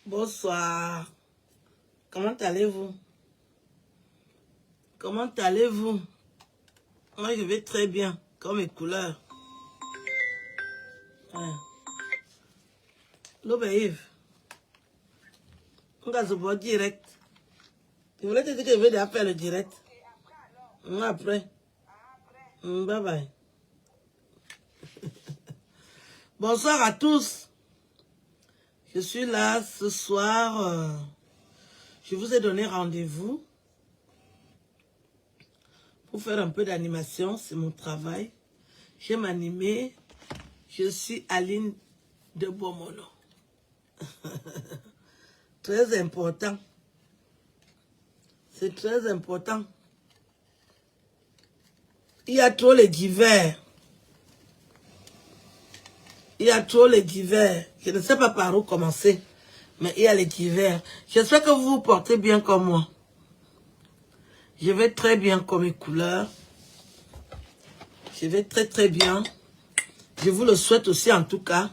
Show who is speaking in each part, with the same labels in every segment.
Speaker 1: Bonsoir. Comment allez-vous? Comment allez-vous? Moi, je vais très bien, comme mes couleurs. Ouais. L'Obeïve. On va se voir direct. Je voulais te dire que je vais déjà faire le direct. Après. Bye bye. Bonsoir à tous. Je suis là ce soir. Je vous ai donné rendez-vous pour faire un peu d'animation. C'est mon travail. J'aime animer. Je suis Aline de Bomono. Très important. C'est très important. Il y a trop les divers. Il y a trop les divers. Je ne sais pas par où commencer. Mais il y a les divers. J'espère que vous vous portez bien comme moi. Je vais très bien comme mes couleurs. Je vais très très bien. Je vous le souhaite aussi en tout cas.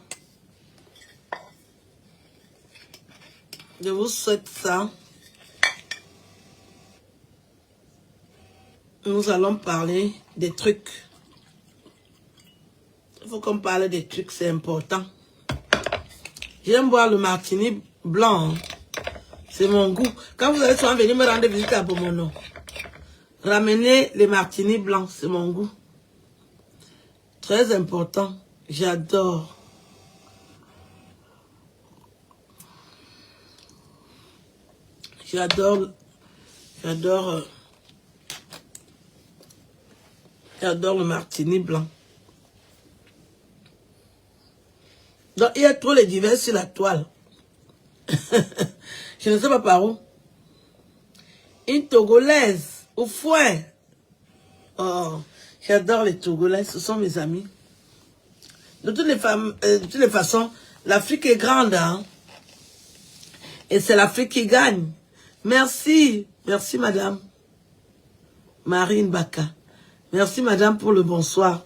Speaker 1: Je vous souhaite ça. Nous allons parler des trucs. Il faut qu'on parle des trucs, c'est important. J'aime boire le martini blanc. C'est mon goût. Quand vous allez souvent venir me rendre visite à Bomono, ramenez les martinis blancs, c'est mon goût. Très important. J'adore. J'adore le martini blanc. Donc, il y a trop les divers sur la toile. Je ne sais pas par où. Une Togolaise, au fouet. Oh, j'adore les Togolaises, ce sont mes amis. De toutes les façons, l'Afrique est grande, hein. Et c'est l'Afrique qui gagne. Merci. Merci, madame. Marine Baka. Merci, madame, pour le bonsoir.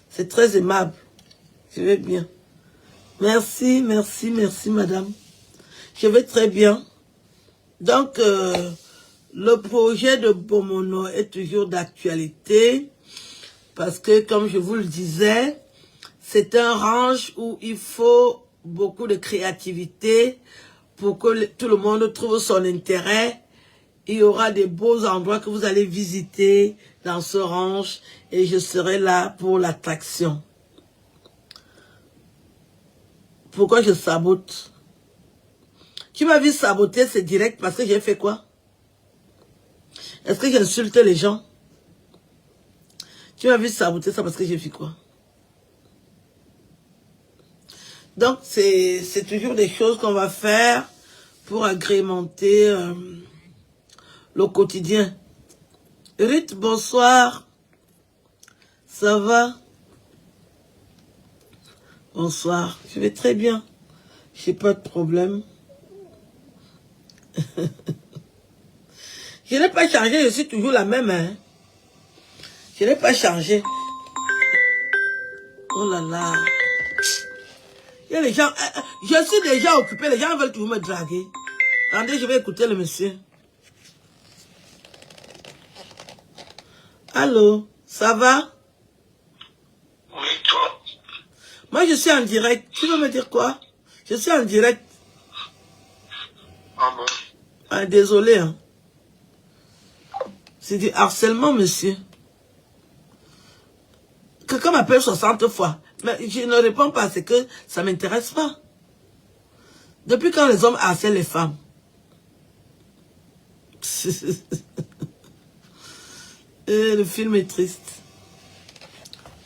Speaker 1: C'est très aimable. Je vais bien. Merci, merci, merci, madame. Je vais très bien. Donc, le projet de Bomono est toujours d'actualité. Parce que, comme je vous le disais, c'est un ranch où il faut beaucoup de créativité pour que tout le monde trouve son intérêt. Il y aura des beaux endroits que vous allez visiter dans ce ranch et je serai là pour l'attraction. Pourquoi je sabote? Tu m'as vu saboter, c'est direct parce que j'ai fait quoi? Est-ce que j'insulte les gens? Tu m'as vu saboter ça parce que j'ai fait quoi? Donc, c'est toujours des choses qu'on va faire pour agrémenter le quotidien. Ruth, bonsoir. Ça va? Bonsoir. Je vais très bien. J'ai pas de problème. Je n'ai pas changé, je suis toujours la même. Hein? Je n'ai pas changé. Oh là là. Il y a les gens... je suis déjà occupée, les gens veulent toujours me draguer. Attendez, je vais écouter le monsieur. Allô, ça va?
Speaker 2: Oui, toi.
Speaker 1: Moi, je suis en direct. Tu veux me dire quoi? Je suis en direct.
Speaker 2: Ah bon?
Speaker 1: Ah, désolé. Hein. C'est du harcèlement, monsieur. Quelqu'un m'appelle 60 fois. Mais je ne réponds pas, c'est que ça ne m'intéresse pas. Depuis quand les hommes harcèlent les femmes? Le film est triste.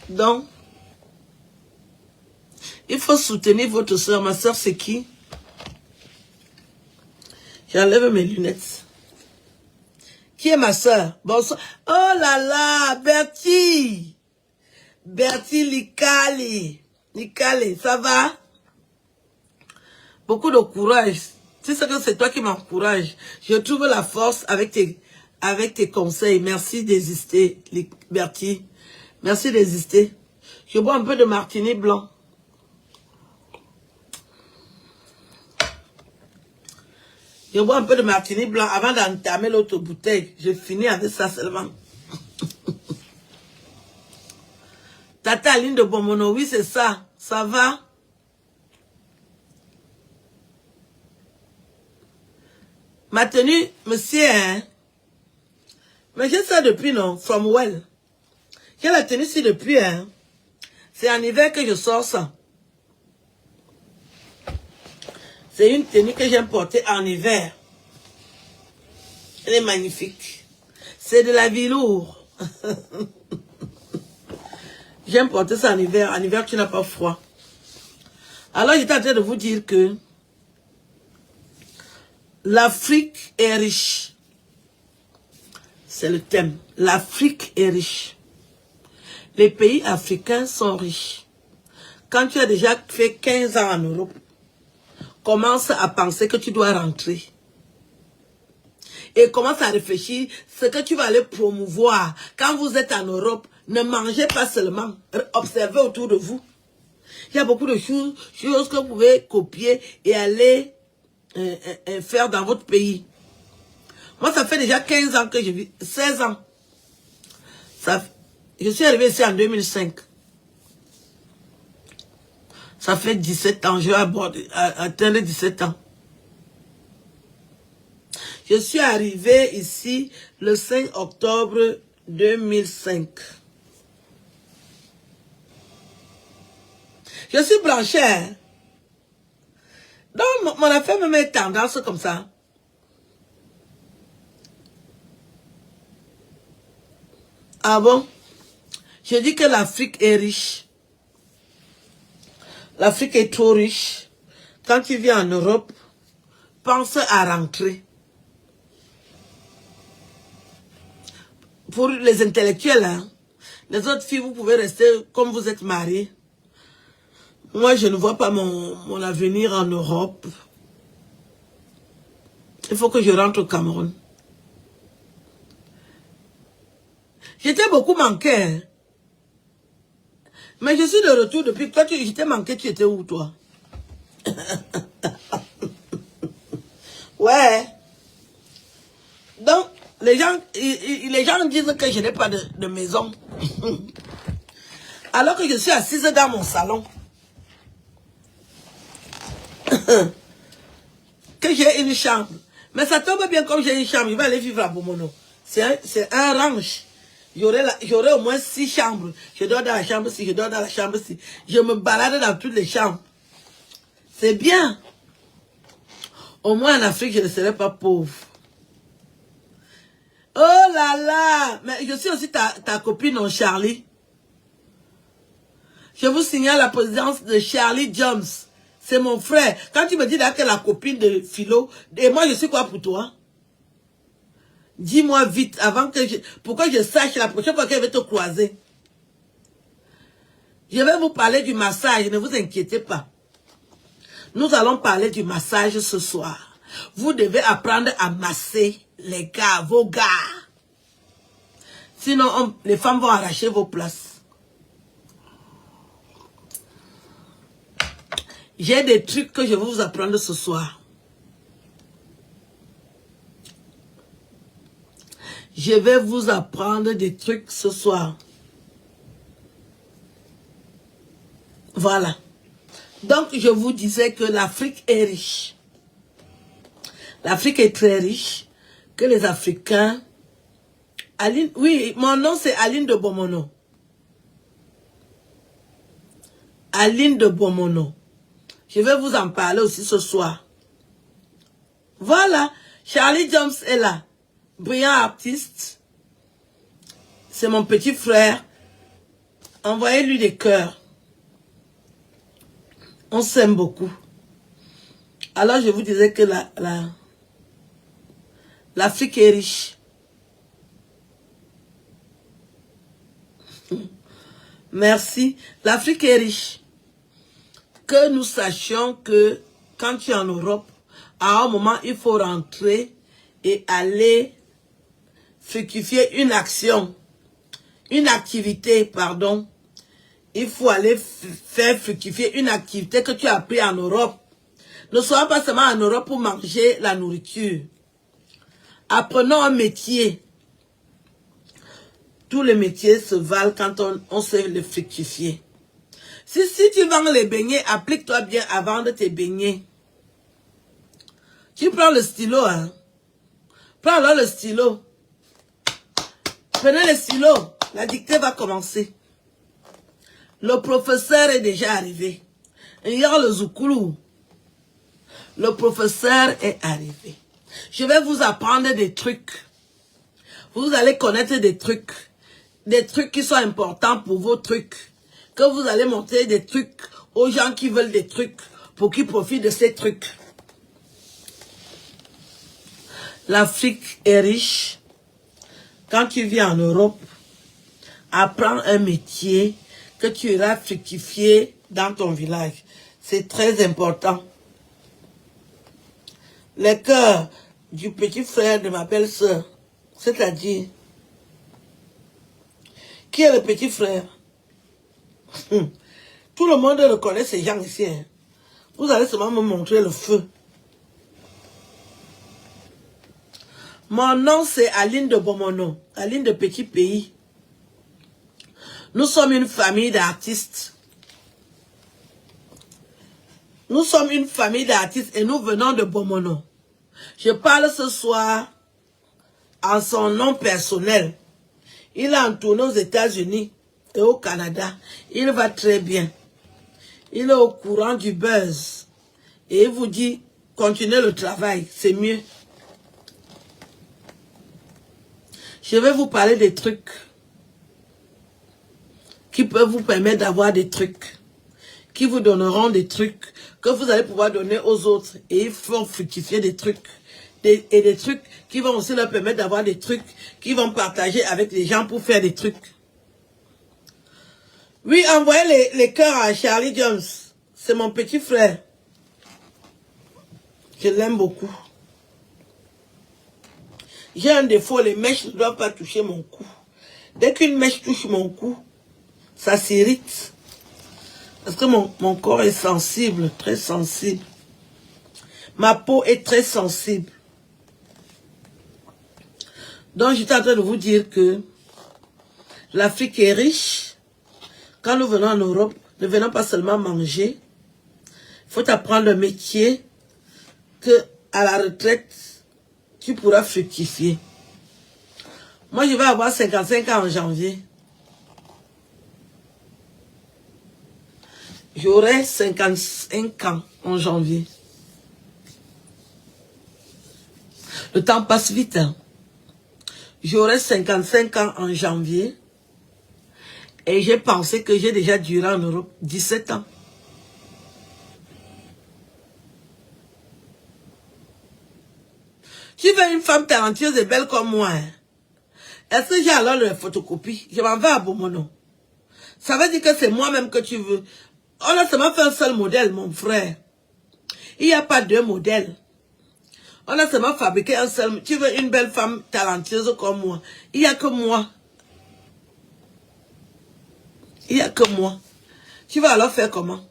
Speaker 1: Donc, il faut soutenir votre soeur. Ma soeur, c'est qui? J'enlève mes lunettes. Qui est ma soeur? Bonsoir. Oh là là, Bertie. Bertie Likali. Likali, ça va? Beaucoup de courage. Tu sais que c'est toi qui m'encourage. Je trouve la force avec tes conseils. Merci d'exister, Bertie. Merci d'exister. Je bois un peu de martini blanc. Je bois un peu de martini blanc avant d'entamer l'autre bouteille. Je finis avec ça seulement. Tata Aline de Bomono, oui, c'est ça. Ça va? Ma tenue, monsieur, hein? Mais j'ai ça depuis, non? From well. J'ai la tenue ici depuis, hein? C'est en hiver que je sors ça. C'est une tenue que j'aime porter en hiver. Elle est magnifique. C'est de la velours. J'aime porter ça en hiver. En hiver, tu n'as pas froid. Alors, j'étais en train de vous dire que l'Afrique est riche. C'est le thème. L'Afrique est riche. Les pays africains sont riches. Quand tu as déjà fait 15 ans en Europe, commence à penser que tu dois rentrer. Et commence à réfléchir ce que tu vas aller promouvoir. Quand vous êtes en Europe, ne mangez pas seulement. Observez autour de vous. Il y a beaucoup de choses que vous pouvez copier et aller faire dans votre pays. Moi, ça fait déjà 15 ans que je vis, 16 ans. Je suis arrivé ici en 2005. Ça fait 17 ans, je vais atteindre 17 ans. Je suis arrivé ici le 5 octobre 2005. Je suis blanchée. Hein? Donc, mon affaire me met tendance comme ça. Ah bon? Je dis que l'Afrique est riche. L'Afrique est trop riche. Quand tu viens en Europe, pense à rentrer. Pour les intellectuels, hein, les autres filles, vous pouvez rester comme vous êtes mariés. Moi, je ne vois pas mon avenir en Europe. Il faut que je rentre au Cameroun. J'étais beaucoup manqué. Hein. Mais je suis de retour depuis. Quand je t'ai manqué, tu étais où, toi? Ouais. Donc, les gens disent que je n'ai pas de maison. Alors que je suis assise dans mon salon. Que j'ai une chambre. Mais ça tombe bien comme j'ai une chambre. Je vais aller vivre à Bomono. C'est un ranch. J'aurai au moins 6 chambres. Je dors dans la chambre ci, je dors dans la chambre ci. Je me balade dans toutes les chambres. C'est bien. Au moins en Afrique, je ne serai pas pauvre. Oh là là! Mais je suis aussi ta copine, non, Charlie. Je vous signale la présence de Charlie Jones. C'est mon frère. Quand tu me dis là que la copine de Philo, et moi je suis quoi pour toi? Dis-moi vite, avant que pourquoi je sache la prochaine fois qu'elle va te croiser. Je vais vous parler du massage, ne vous inquiétez pas. Nous allons parler du massage ce soir. Vous devez apprendre à masser les gars, vos gars. Sinon, les femmes vont arracher vos places. J'ai des trucs que je vais vous apprendre ce soir. Je vais vous apprendre des trucs ce soir. Voilà. Donc, je vous disais que l'Afrique est riche. L'Afrique est très riche. Que les Africains... Aline, oui, mon nom c'est Aline de Bomono. Aline de Bomono. Je vais vous en parler aussi ce soir. Voilà. Charlie Jones est là. Brillant artiste. C'est mon petit frère. Envoyez-lui des cœurs. On s'aime beaucoup. Alors je vous disais que l'Afrique est riche. Merci. L'Afrique est riche. Que nous sachions que quand tu es en Europe, à un moment, il faut rentrer et aller fructifier une action, une activité, pardon. Il faut aller faire fructifier une activité que tu as appris en Europe. Ne soyons pas seulement en Europe pour manger la nourriture. Apprenons un métier. Tous les métiers se valent quand on sait les fructifier. Si tu vends les beignets, applique-toi bien à vendre tes beignets. Tu prends le stylo, hein. Prends alors le stylo. Prenez le stylo. La dictée va commencer. Le professeur est déjà arrivé. Il y a le Zoukoulou. Le professeur est arrivé. Je vais vous apprendre des trucs. Vous allez connaître des trucs. Des trucs qui sont importants pour vos trucs. Que vous allez montrer des trucs aux gens qui veulent des trucs. Pour qu'ils profitent de ces trucs. L'Afrique est riche. Quand tu viens en Europe, apprends un métier que tu iras fructifier dans ton village. C'est très important. Le cœur du petit frère de ma belle-sœur, c'est-à-dire, qui est le petit frère? Tout le monde reconnaît ces gens ici. Hein. Vous allez seulement me montrer le feu. Mon nom, c'est Aline de Bomono, Aline de Petit Pays. Nous sommes une famille d'artistes. Nous sommes une famille d'artistes et nous venons de Bomono. Je parle ce soir en son nom personnel. Il est en tournée aux États-Unis et au Canada. Il va très bien. Il est au courant du buzz. Et il vous dit, continuez le travail, c'est mieux. Je vais vous parler des trucs qui peuvent vous permettre d'avoir des trucs, qui vous donneront des trucs que vous allez pouvoir donner aux autres. Et ils font fructifier des trucs. Et des trucs qui vont aussi leur permettre d'avoir des trucs qu'ils vont partager avec les gens pour faire des trucs. Oui, envoyez les cœurs à Charlie Jones. C'est mon petit frère. Je l'aime beaucoup. J'ai un défaut, les mèches ne doivent pas toucher mon cou. Dès qu'une mèche touche mon cou, ça s'irrite. Parce que mon corps est sensible, très sensible. Ma peau est très sensible. Donc, j'étais en train de vous dire que l'Afrique est riche. Quand nous venons en Europe, ne venons pas seulement manger. Il faut apprendre le métier que à la retraite, tu pourras fructifier. Moi, je vais avoir 55 ans en janvier. J'aurai 55 ans en janvier. Le temps passe vite. Hein. J'aurai 55 ans en janvier. Et j'ai pensé que j'ai déjà duré en Europe 17 ans. Tu veux une femme talentueuse et belle comme moi. Hein? Est-ce que j'ai alors le photocopie? Je m'en vais à Bomono. Ça veut dire que c'est moi-même que tu veux. On a seulement fait un seul modèle, mon frère. Il n'y a pas deux modèles. On a seulement fabriqué un seul. Tu veux une belle femme talentueuse comme moi. Il n'y a que moi. Il n'y a que moi. Tu vas alors faire comment?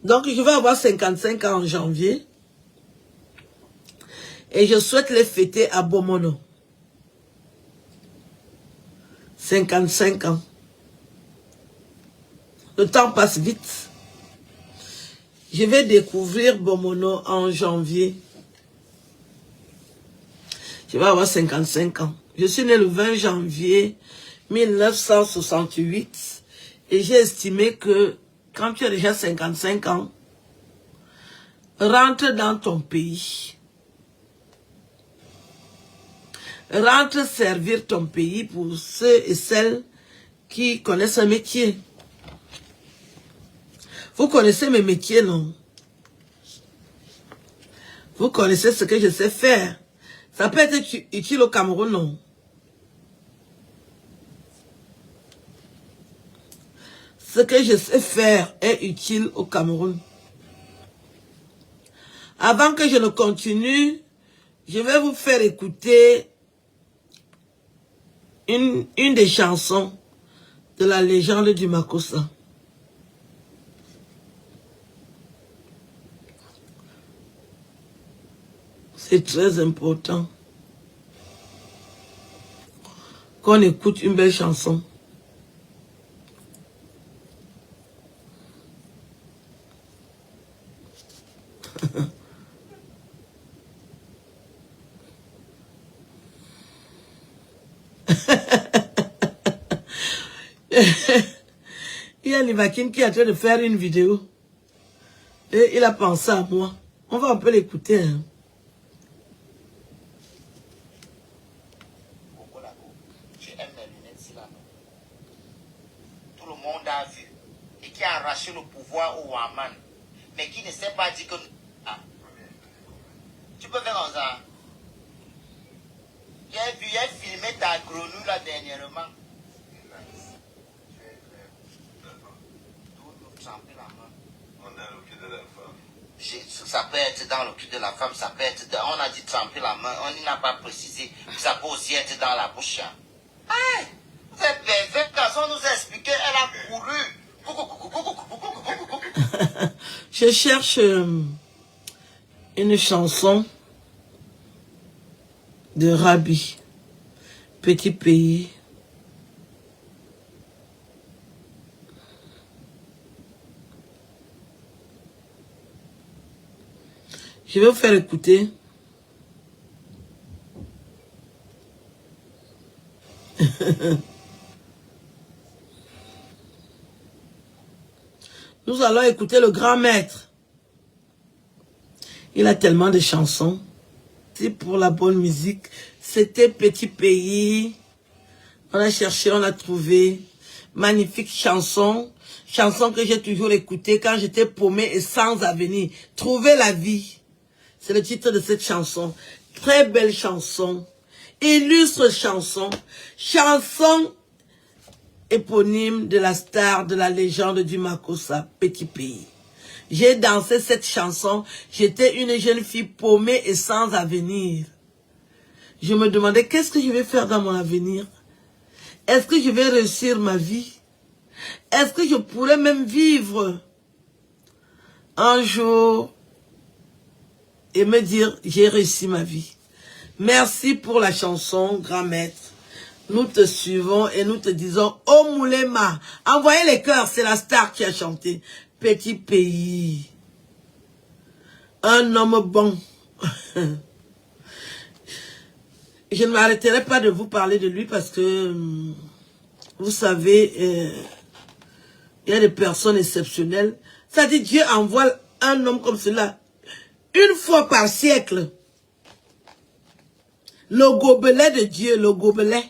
Speaker 1: Donc, je vais avoir 55 ans en janvier. Et je souhaite les fêter à Bomono. 55 ans. Le temps passe vite. Je vais découvrir Bomono en janvier. Je vais avoir 55 ans. Je suis né le 20 janvier 1968. Et j'ai estimé que quand tu as déjà 55 ans, rentre dans ton pays. Rentre servir ton pays pour ceux et celles qui connaissent un métier. Vous connaissez mes métiers, non? Vous connaissez ce que je sais faire. Ça peut être utile au Cameroun, non? Ce que je sais faire est utile au Cameroun. Avant que je ne continue, je vais vous faire écouter une des chansons de la légende du Makossa. C'est très important qu'on écoute une belle chanson. Il y a Livakin qui est en train de faire une vidéo. Et il a pensé à moi. On va un peu l'écouter. Hein.
Speaker 3: J'ai mes lunettes ici là. Tout le monde a vu. Et qui a arraché le pouvoir au Waman. Mais qui ne sait pas dire que... Ah. Tu peux faire comme ça. J'ai filmé ta grenouille là dernièrement. Ça peut être dans le cul de la femme, ça peut être on a dit tremper la main, on n'a pas précisé, ça peut aussi être dans la bouche. Aïe, vous êtes pervers, quand on nous a expliqué, elle a couru.
Speaker 1: Je cherche une chanson de Rabbi, Petit Pays. Je vais vous faire écouter. Nous allons écouter le grand maître. Il a tellement de chansons. C'est pour la bonne musique. C'était Petit Pays. On a cherché, on a trouvé. Magnifique chanson. Chanson que j'ai toujours écoutée quand j'étais paumé et sans avenir. Trouver la vie. C'est le titre de cette chanson. Très belle chanson. Illustre chanson. Chanson éponyme de la star de la légende du Makossa, Petit Pays. J'ai dansé cette chanson. J'étais une jeune fille paumée et sans avenir. Je me demandais qu'est-ce que je vais faire dans mon avenir. Est-ce que je vais réussir ma vie? Est-ce que je pourrais même vivre un jour et me dire, j'ai réussi ma vie. Merci pour la chanson, grand maître. Nous te suivons et nous te disons, oh Moulema, envoyez les cœurs, c'est la star qui a chanté. Petit Pays. Un homme bon. Je ne m'arrêterai pas de vous parler de lui parce que, vous savez, il y a des personnes exceptionnelles. Ça dit, Dieu envoie un homme comme cela. Une fois par siècle, le gobelet de Dieu, le gobelet.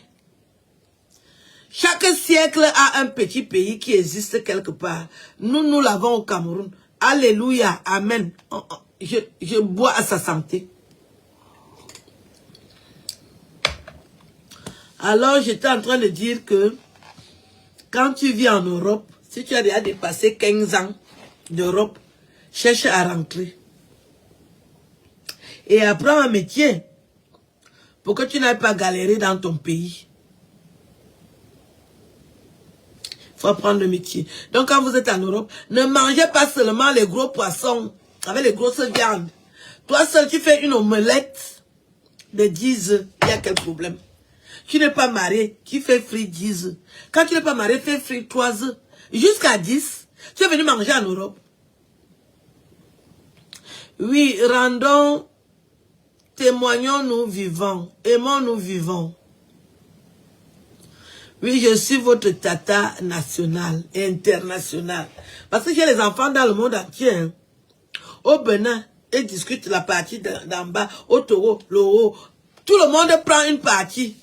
Speaker 1: Chaque siècle a un petit pays qui existe quelque part. Nous l'avons au Cameroun. Alléluia, amen. Je bois à sa santé. Alors, j'étais en train de dire que quand tu vis en Europe, si tu as déjà dépassé 15 ans d'Europe, cherche à rentrer. Et apprends un métier pour que tu n'ailles pas galérer dans ton pays. Il faut apprendre le métier. Donc quand vous êtes en Europe, ne mangez pas seulement les gros poissons avec les grosses viandes. Toi seul, tu fais une omelette de 10 œufs. Il y a quel problème? Tu n'es pas marié, tu fais frit 10 œufs. Quand tu n'es pas marié, fais frit 3 œufs. Jusqu'à 10, tu es venu manger en Europe. Oui, rendons... Témoignons-nous vivants, aimons-nous vivants. Oui, je suis votre tata national et international. Parce que j'ai les enfants dans le monde entier. Hein. Au Bénin, ils discutent la partie d'en bas. Au Togo, le haut. Tout le monde prend une partie.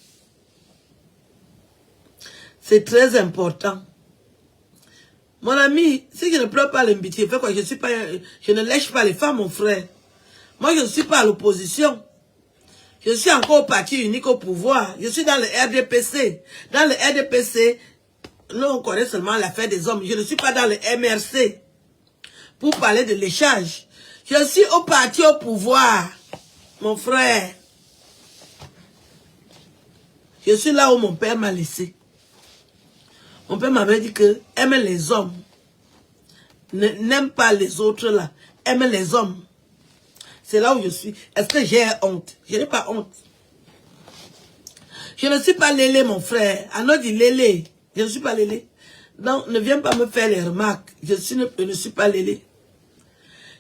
Speaker 1: C'est très important. Mon ami, si je ne pleure pas l'amitié, fait quoi? Je ne lèche pas les femmes, mon frère. Moi, je ne suis pas à l'opposition. Je suis encore au parti unique au pouvoir. Je suis dans le RDPC. Dans le RDPC, nous, on connaît seulement l'affaire des hommes. Je ne suis pas dans le MRC pour parler de l'échange. Je suis au parti au pouvoir, mon frère. Je suis là où mon père m'a laissé. Mon père m'avait dit que aime les hommes. N'aime pas les autres là. Aime les hommes. C'est là où je suis. Est-ce que j'ai honte? Je n'ai pas honte. Je ne suis pas Lélé, mon frère. Anno dit Lélé. Je ne suis pas Lélé. Donc, ne viens pas me faire les remarques. Je ne suis pas Lélé.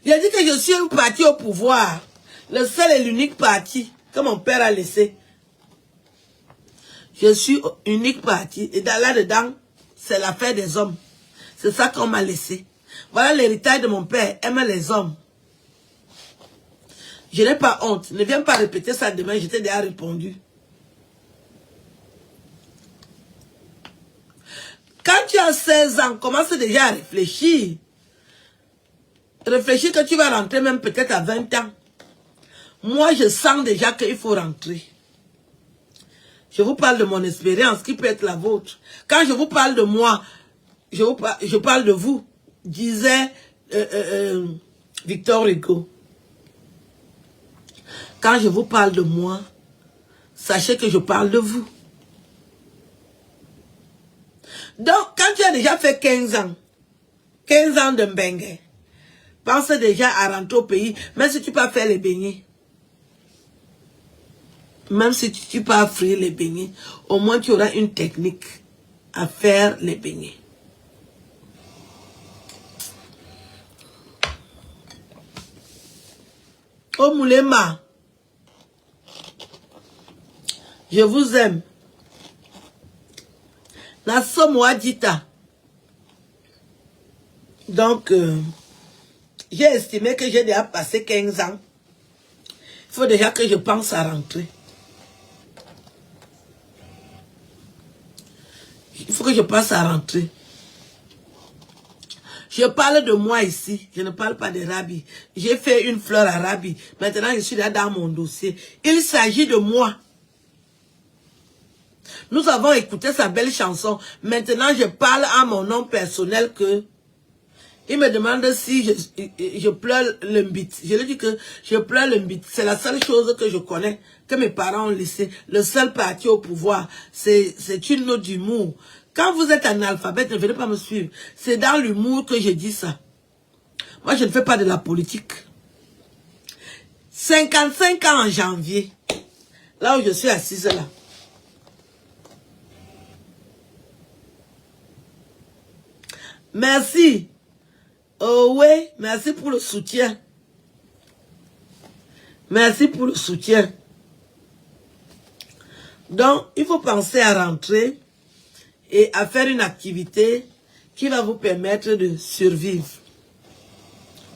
Speaker 1: J'ai dit que je suis un parti au pouvoir. Le seul et l'unique parti que mon père a laissé. Je suis unique parti. Et là-dedans, c'est l'affaire des hommes. C'est ça qu'on m'a laissé. Voilà l'héritage de mon père. Aime les hommes. Je n'ai pas honte. Ne viens pas répéter ça demain. Je t'ai déjà répondu. Quand tu as 16 ans, commence déjà à réfléchir. Réfléchis que tu vas rentrer même peut-être à 20 ans. Moi, je sens déjà qu'il faut rentrer. Je vous parle de mon expérience qui peut être la vôtre. Quand je vous parle de moi, je parle de vous, disait Victor Hugo. Quand je vous parle de moi, sachez que je parle de vous. Donc, quand tu as déjà fait 15 ans de Mbengue, pense déjà à rentrer au pays, même si tu peux faire les beignets. Même si tu peux frire les beignets, au moins tu auras une technique à faire les beignets. Oh Moulema, je vous aime. La Somoadita. Donc, j'ai estimé que j'ai déjà passé 15 ans. Il faut déjà que je pense à rentrer. Il faut que je pense à rentrer. Je parle de moi ici. Je ne parle pas de Rabi. J'ai fait une fleur à Rabi. Maintenant, je suis là dans mon dossier. Il s'agit de moi. Nous avons écouté sa belle chanson. Maintenant, je parle à mon nom personnel que... Il me demande si je pleure le mbit. Je lui dis que je pleure le mbit. C'est la seule chose que je connais, que mes parents ont laissé. Le seul parti au pouvoir, c'est une note d'humour. Quand vous êtes analphabète, ne venez pas me suivre. C'est dans l'humour que je dis ça. Moi, je ne fais pas de la politique. 55 ans en janvier. Là où je suis assise là. Merci. Oh oui, merci pour le soutien. Merci pour le soutien. Donc, il faut penser à rentrer et à faire une activité qui va vous permettre de survivre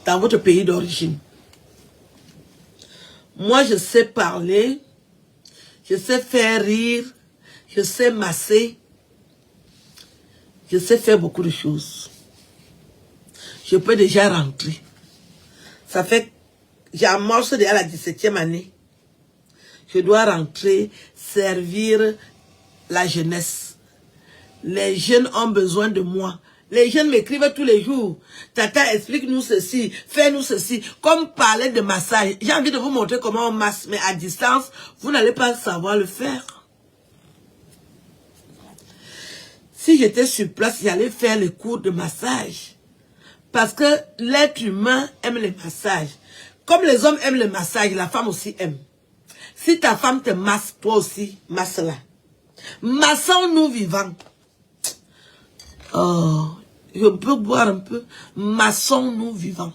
Speaker 1: dans votre pays d'origine. Moi, je sais parler, je sais faire rire, je sais masser, je sais faire beaucoup de choses. Je peux déjà rentrer. Ça fait, j'amorce déjà la 17e année. Je dois rentrer, servir la jeunesse. Les jeunes ont besoin de moi. Les jeunes m'écrivent tous les jours. Tata, explique-nous ceci, fais-nous ceci. Comme parler de massage. J'ai envie de vous montrer comment on masse, mais à distance, vous n'allez pas savoir le faire. Si j'étais sur place, j'allais faire les cours de massage. Parce que l'être humain aime les massages. Comme les hommes aiment le massage, la femme aussi aime. Si ta femme te masse, toi aussi, masse-la. Massons-nous vivants. Oh, je peux boire un peu. Massons-nous vivants.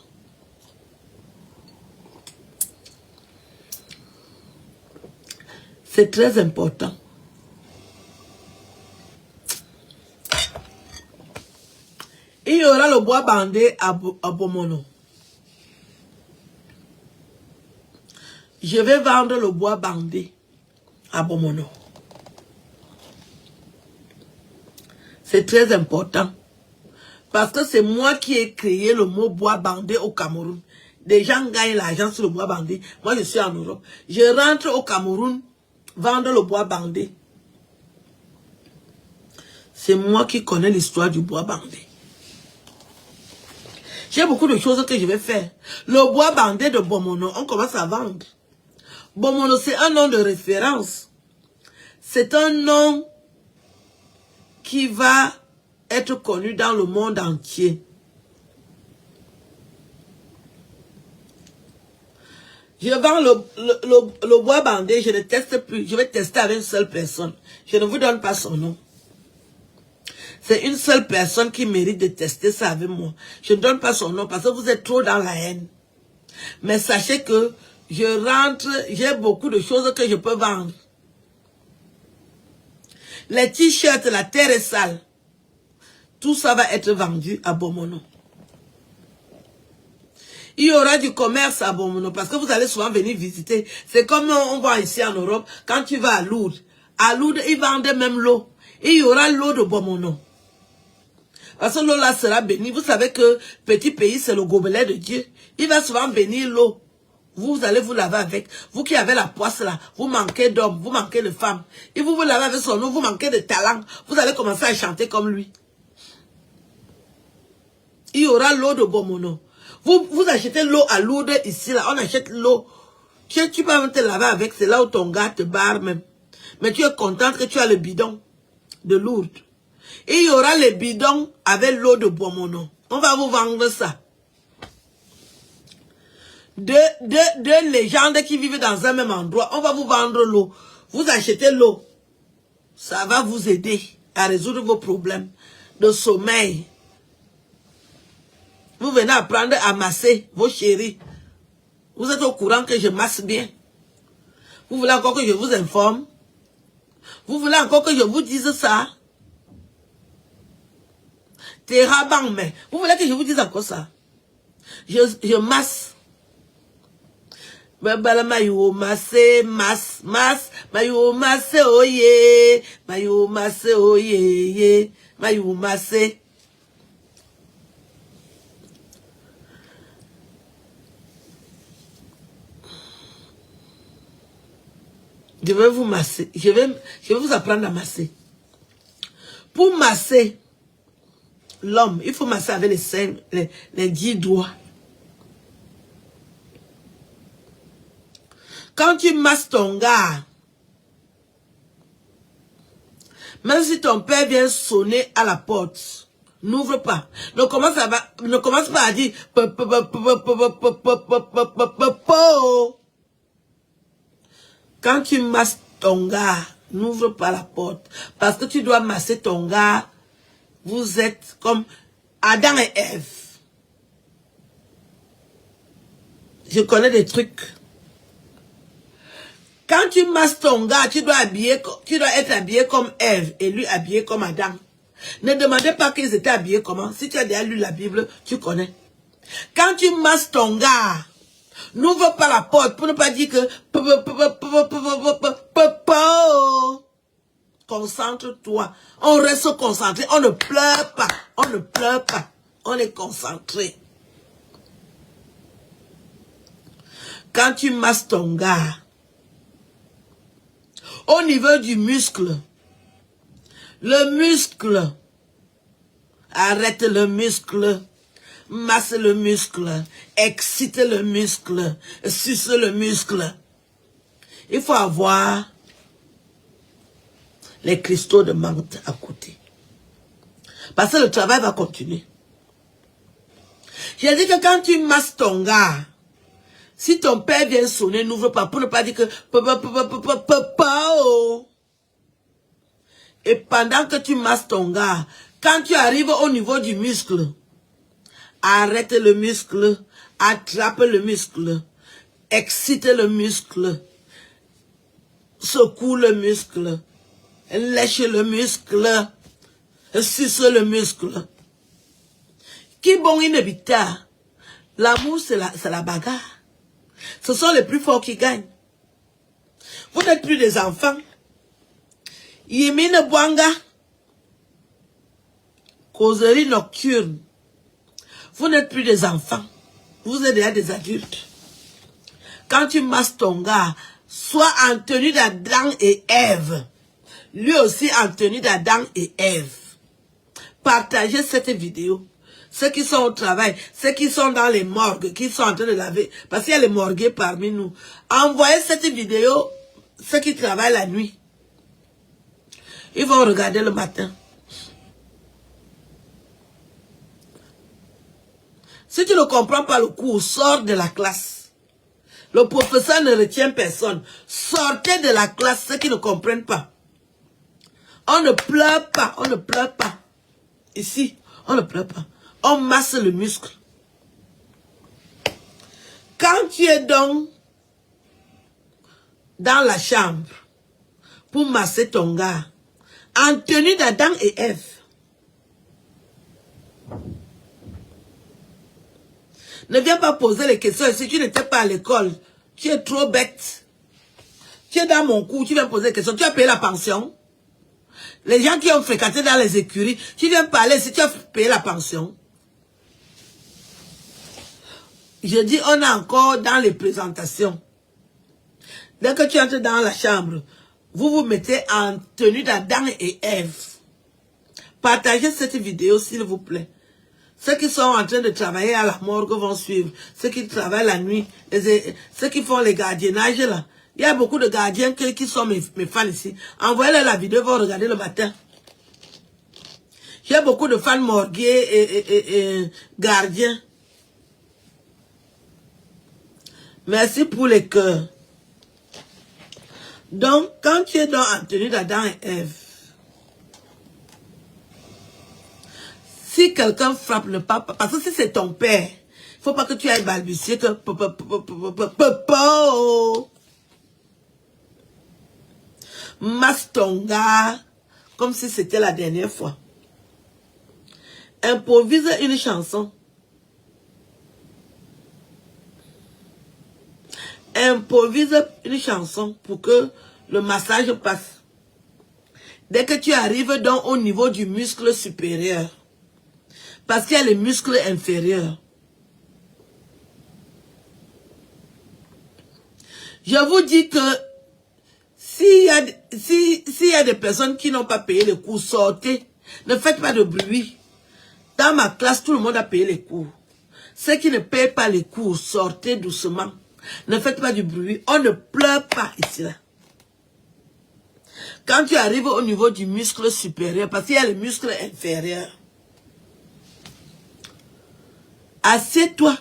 Speaker 1: C'est très important. Il y aura le bois bandé à Bomono. Je vais vendre le bois bandé à Bomono. C'est très important. Parce que c'est moi qui ai créé le mot bois bandé au Cameroun. Des gens gagnent l'argent sur le bois bandé. Moi, je suis en Europe. Je rentre au Cameroun, vendre le bois bandé. C'est moi qui connais l'histoire du bois bandé. J'ai beaucoup de choses que je vais faire. Le bois bandé de Bomono, on commence à vendre. Bomono, c'est un nom de référence. C'est un nom qui va être connu dans le monde entier. Je vends le bois bandé, je ne teste plus. Je vais tester avec une seule personne. Je ne vous donne pas son nom. C'est une seule personne qui mérite de tester ça avec moi. Je ne donne pas son nom parce que vous êtes trop dans la haine. Mais sachez que je rentre, j'ai beaucoup de choses que je peux vendre. Les t-shirts, la terre est sale. Tout ça va être vendu à Bomono. Il y aura du commerce à Bomono parce que vous allez souvent venir visiter. C'est comme on voit ici en Europe, quand tu vas à Lourdes. À Lourdes, ils vendent même l'eau. Il y aura l'eau de Bomono. Parce que l'eau là sera bénie. Vous savez que petit pays, c'est le gobelet de Dieu. Il va souvent bénir l'eau. Vous allez vous laver avec. Vous qui avez la poisse là, vous manquez d'hommes, vous manquez de femmes. Et vous vous lavez avec son eau, vous manquez de talent. Vous allez commencer à chanter comme lui. Il y aura l'eau de Bomono. Vous achetez l'eau à Lourdes ici là. On achète l'eau. Tu peux même te laver avec. C'est là où ton gars te barre même. Mais tu es contente que tu as le bidon de Lourdes. Et il y aura les bidons avec l'eau de Bomono. On va vous vendre ça. Deux légendes qui vivent dans un même endroit. On va vous vendre l'eau. Vous achetez l'eau. Ça va vous aider à résoudre vos problèmes de sommeil. Vous venez apprendre à masser vos chéris. Vous êtes au courant que je masse bien. Vous voulez encore que je vous informe? Vous voulez encore que je vous dise ça? Terabang, mais vous voulez que je vous dise encore ça? Je masse. Mayo masse, masse, mayo masse, oye, mayo masse, oye, mayo masse. Je vais vous masser. Je vais vous apprendre à masser. Pour masser l'homme, il faut masser avec les 10 doigts. Quand tu masses ton gars, même si ton père vient sonner à la porte, n'ouvre pas. Ne commence pas à dire quand tu masses ton gars, n'ouvre pas la porte. Parce que tu dois masser ton gars. Vous êtes comme Adam et Ève. Je connais des trucs. Quand tu masses ton gars, tu dois être habillé comme Ève et lui habillé comme Adam. Ne demandez pas qu'ils étaient habillés comment. Si tu as déjà lu la Bible, tu connais. Quand tu masses ton gars, n'ouvre pas la porte pour ne pas dire que... Concentre-toi. On reste concentré. On ne pleure pas. On ne pleure pas. On est concentré. Quand tu masses ton gars, au niveau du muscle, le muscle, arrête le muscle, masse le muscle, excite le muscle, suce le muscle. Il faut avoir les cristaux de menthe à côté. Parce que le travail va continuer. J'ai dit que quand tu masses ton gars, si ton père vient sonner, n'ouvre pas pour ne pas dire que... Et pendant que tu masses ton gars, quand tu arrives au niveau du muscle, arrête le muscle, attrape le muscle, excite le muscle, secoue le muscle, lèche le muscle, suce le muscle. Qui bon inébitable. L'amour, c'est la bagarre. Ce sont les plus forts qui gagnent. Vous n'êtes plus des enfants. Yemine Bwanga. Causerie nocturne. Vous n'êtes plus des enfants. Vous êtes déjà des adultes. Quand tu masses ton gars, sois en tenue d'Adam et Ève. Lui aussi en tenue d'Adam et Ève. Partagez cette vidéo. Ceux qui sont au travail, ceux qui sont dans les morgues, qui sont en train de laver, parce qu'il y a les morgués parmi nous. Envoyez cette vidéo, ceux qui travaillent la nuit. Ils vont regarder le matin. Si tu ne comprends pas le cours, sors de la classe. Le professeur ne retient personne. Sortez de la classe ceux qui ne comprennent pas. On ne pleure pas, on ne pleure pas. Ici, on ne pleure pas. On masse le muscle. Quand tu es donc dans la chambre pour masser ton gars, en tenue d'Adam et Ève, ne viens pas poser les questions. Si tu n'étais pas à l'école, tu es trop bête. Tu es dans mon cours, tu viens poser des questions. Tu as payé la pension. Les gens qui ont fréquenté dans les écuries, tu viens parler si tu as payé la pension. Je dis, on est encore dans les présentations. Dès que tu entres dans la chambre, vous vous mettez en tenue d'Adam et Ève. Partagez cette vidéo, s'il vous plaît. Ceux qui sont en train de travailler à la morgue vont suivre. Ceux qui travaillent la nuit, ceux qui font les gardiennages là. Il y a beaucoup de gardiens qui sont mes fans ici. Envoyez-leur la vidéo, ils vont regarder le matin. Il y a beaucoup de fans morguiers et gardiens. Merci pour les cœurs. Donc, quand tu es en tenue d'Adam et Ève, si quelqu'un frappe le papa, parce que si c'est ton père, il ne faut pas que tu ailles balbutier que masse ton gars comme si c'était la dernière fois. Improvise une chanson. Improvise une chanson pour que le massage passe. Dès que tu arrives donc au niveau du muscle supérieur, parce qu'il y a les muscles inférieurs. Je vous dis que s'il y a des personnes qui n'ont pas payé les cours, sortez. Ne faites pas de bruit. Dans ma classe, tout le monde a payé les cours. Ceux qui ne payent pas les cours, sortez doucement. Ne faites pas du bruit. On ne pleure pas ici là. Quand tu arrives au niveau du muscle supérieur, parce qu'il y a les muscles inférieurs, assieds-toi.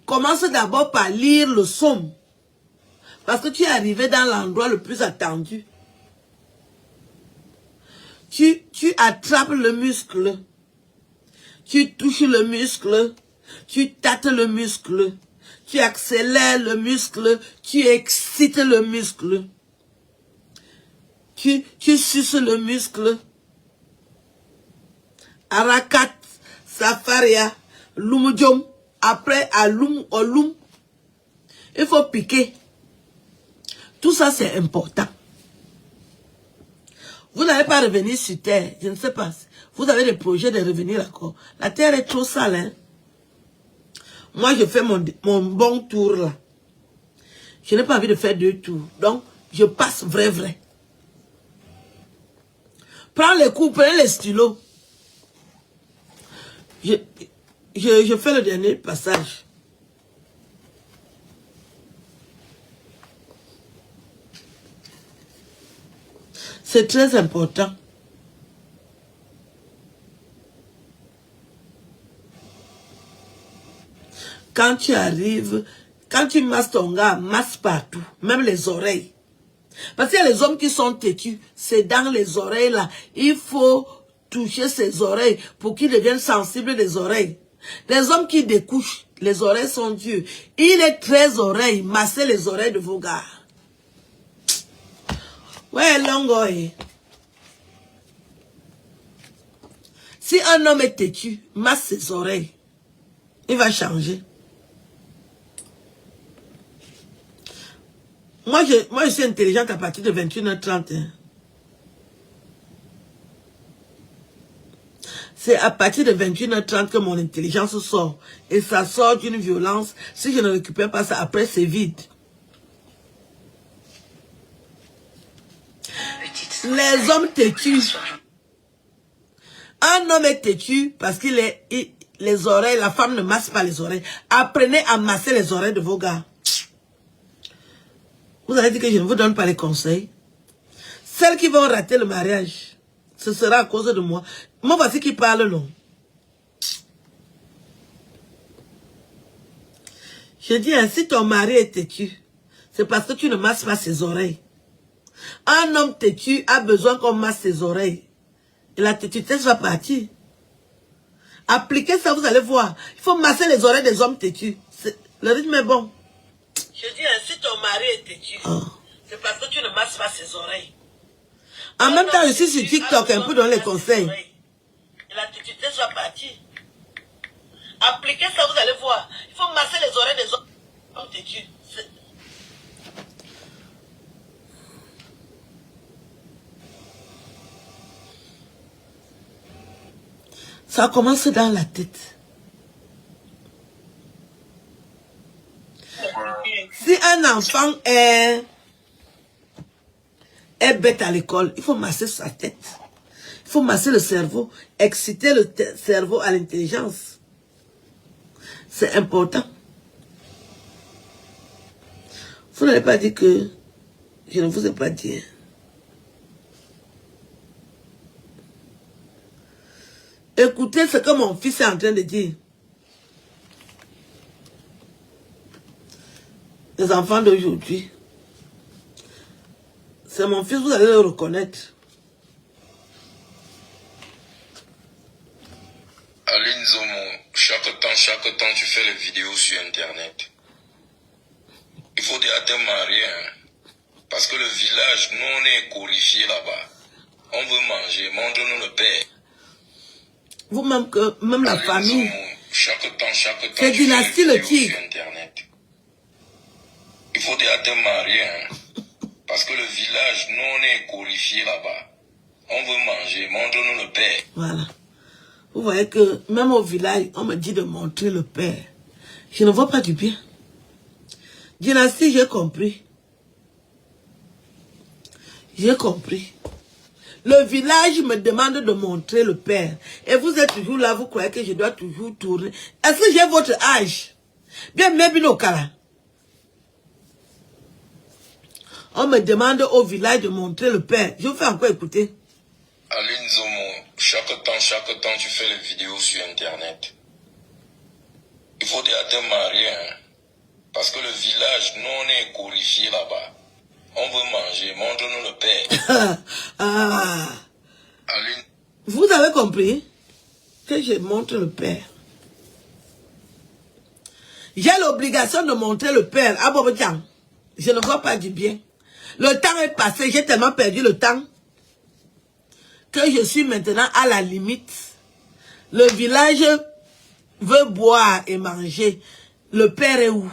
Speaker 1: Commence d'abord par lire le psaume. Parce que tu es arrivé dans l'endroit le plus attendu. Tu attrapes le muscle. Tu touches le muscle. Tu tâtes le muscle. Tu accélères le muscle. Tu excites le muscle. Tu suces le muscle. Arakat, Safaria, Lumujom. Après, Alum, Olum. Il faut piquer. Tout ça, c'est important. Vous n'allez pas revenir sur terre. Je ne sais pas. Vous avez des projets de revenir encore. La terre est trop sale. Hein? Moi, je fais mon bon tour là. Je n'ai pas envie de faire 2 tours. Donc, je passe vrai. Prends les coups, prenez les stylos. Je fais le dernier passage. C'est très important. Quand tu arrives, quand tu masses ton gars, masse partout, même les oreilles. Parce qu'il y a les hommes qui sont têtus, c'est dans les oreilles là. Il faut toucher ses oreilles pour qu'ils deviennent sensibles des oreilles. Les hommes qui découchent, les oreilles sont dures. Il est 13 oreilles, massez les oreilles de vos gars. Ouais, longoy. Si un homme est têtu, masse ses oreilles. Il va changer. Moi, je suis intelligente à partir de 21h30. Hein. C'est à partir de 21h30 que mon intelligence sort. Et ça sort d'une violence. Si je ne récupère pas ça, après c'est vide. Les hommes têtus. Un homme est têtu parce qu'il est... les oreilles, la femme ne masse pas les oreilles. Apprenez à masser les oreilles de vos gars. Vous avez dit que je ne vous donne pas les conseils. Celles qui vont rater le mariage, ce sera à cause de moi. Moi, voici qui parle, non. Je dis, hein, si ton mari est têtu, c'est parce que tu ne masses pas ses oreilles. Un homme têtu a besoin qu'on masse ses oreilles. Et la tétutesse va partir. Appliquez ça, vous allez voir. Il faut masser les oreilles des hommes têtus. Le rythme est bon. Je dis, hein, si ton mari est têtu, c'est parce que tu ne masses pas ses oreilles. En même temps, je suis sur TikTok, un peu dans les conseils. Et la tétutesse va partir. Appliquez ça, vous allez voir. Il faut masser les oreilles des hommes têtus. Ça commence dans la tête. Si un enfant est bête à l'école, il faut masser sa tête. Il faut masser le cerveau, exciter le cerveau à l'intelligence. C'est important. Vous n'avez pas dit que je ne vous ai pas dit. Écoutez ce que mon fils est en train de dire. Les enfants d'aujourd'hui. C'est mon fils, vous allez le reconnaître.
Speaker 2: Aline Zomo, chaque temps, tu fais les vidéos sur Internet. Il faut dire à tes maris, hein, parce que le village, nous, on est glorifié là-bas. On veut manger, montre-nous le père.
Speaker 1: Vous-même, que même la
Speaker 2: Aline
Speaker 1: famille.
Speaker 2: Zomo, chaque temps,
Speaker 1: C'est
Speaker 2: tu fais
Speaker 1: dynastie
Speaker 2: les
Speaker 1: le
Speaker 2: vidéos
Speaker 1: tigre.
Speaker 2: sur Internet. Il faut dire à tes maris, hein, parce que le village, nous, on est glorifié là-bas. On veut manger, montre-nous le père.
Speaker 1: Voilà. Vous voyez que même au village, on me dit de montrer le père. Je ne vois pas du bien. Dynastie, j'ai compris. J'ai compris. Le village me demande de montrer le père. Et vous êtes toujours là, vous croyez que je dois toujours tourner. Est-ce que j'ai votre âge? Bien, même au cas. On me demande au village de montrer le père. Je vous fais encore écouter.
Speaker 2: Aline Zomo, chaque temps, tu fais les vidéos sur Internet. Il faut dire à tes maris, hein, parce que le village, nous, on est glorifié là-bas. On veut manger, montre-nous le père.
Speaker 1: Ah.
Speaker 2: Aline,
Speaker 1: Vous avez compris que je montre le père. J'ai l'obligation de montrer le père. Ah bon, tiens, je ne vois pas du bien. Le temps est passé, j'ai tellement perdu le temps que je suis maintenant à la limite. Le village veut boire et manger. Le père est où?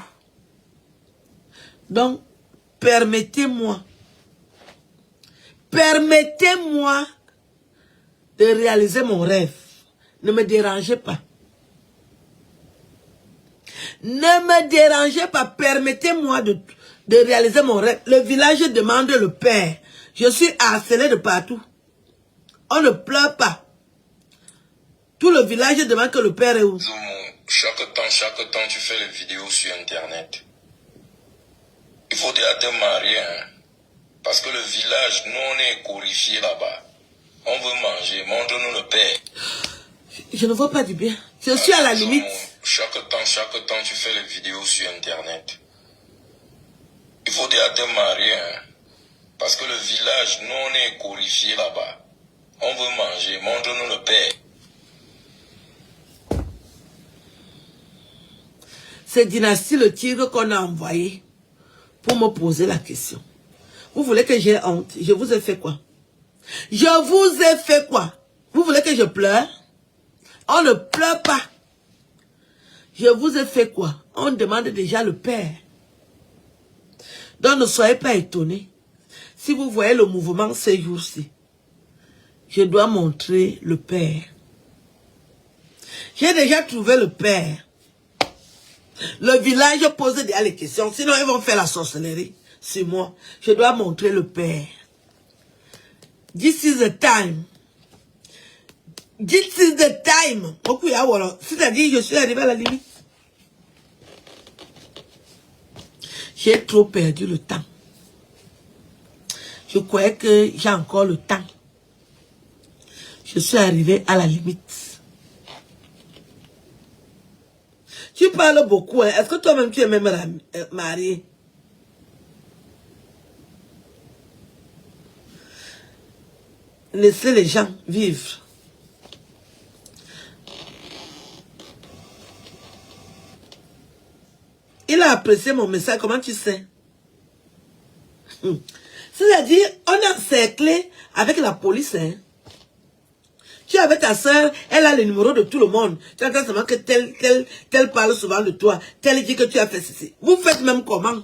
Speaker 1: Donc, permettez-moi de réaliser mon rêve. Ne me dérangez pas. Ne me dérangez pas. Permettez-moi de réaliser mon rêve. Le village demande le père. Je suis harcelé de partout. On ne pleure pas. Tout le village demande que le père est où?
Speaker 2: Zomo, chaque temps, tu fais les vidéos sur Internet. Il faut dire à tes maris, hein, parce que le village, nous, on est glorifié là-bas. On veut manger, montre-nous le père.
Speaker 1: Je ne vois pas du bien. Je suis à la limite.
Speaker 2: Chaque temps, tu fais les vidéos sur Internet. Il faut dire à tes maris, hein, parce que le village, nous, on est glorifié là-bas. On veut manger, montre-nous le père.
Speaker 1: C'est Dynastie le Tigre qu'on a envoyé pour me poser la question. Vous voulez que j'ai honte? Je vous ai fait quoi? Je vous ai fait quoi? Vous voulez que je pleure? On ne pleure pas. Je vous ai fait quoi? On demande déjà le père. Donc ne soyez pas étonnés. Si vous voyez le mouvement ces jours-ci, je dois montrer le père. J'ai déjà trouvé le père. Le village pose déjà les questions. Sinon, ils vont faire la sorcellerie sur moi. Je dois montrer le père. This is the time. This is the time. C'est-à-dire, je suis arrivé à la limite. J'ai trop perdu le temps. Je croyais que j'ai encore le temps. Je suis arrivé à la limite. Tu parle beaucoup. Hein. Est-ce que toi-même, tu es même marié? Laissez les gens vivre. Il a apprécié mon message, comment tu sais? C'est-à-dire, on est encerclé avec la police. Hein. Tu es avec ta soeur, elle a le numéro de tout le monde. Tu entends seulement que tel parle souvent de toi. Tel dit que tu as fait ceci. Vous faites même comment?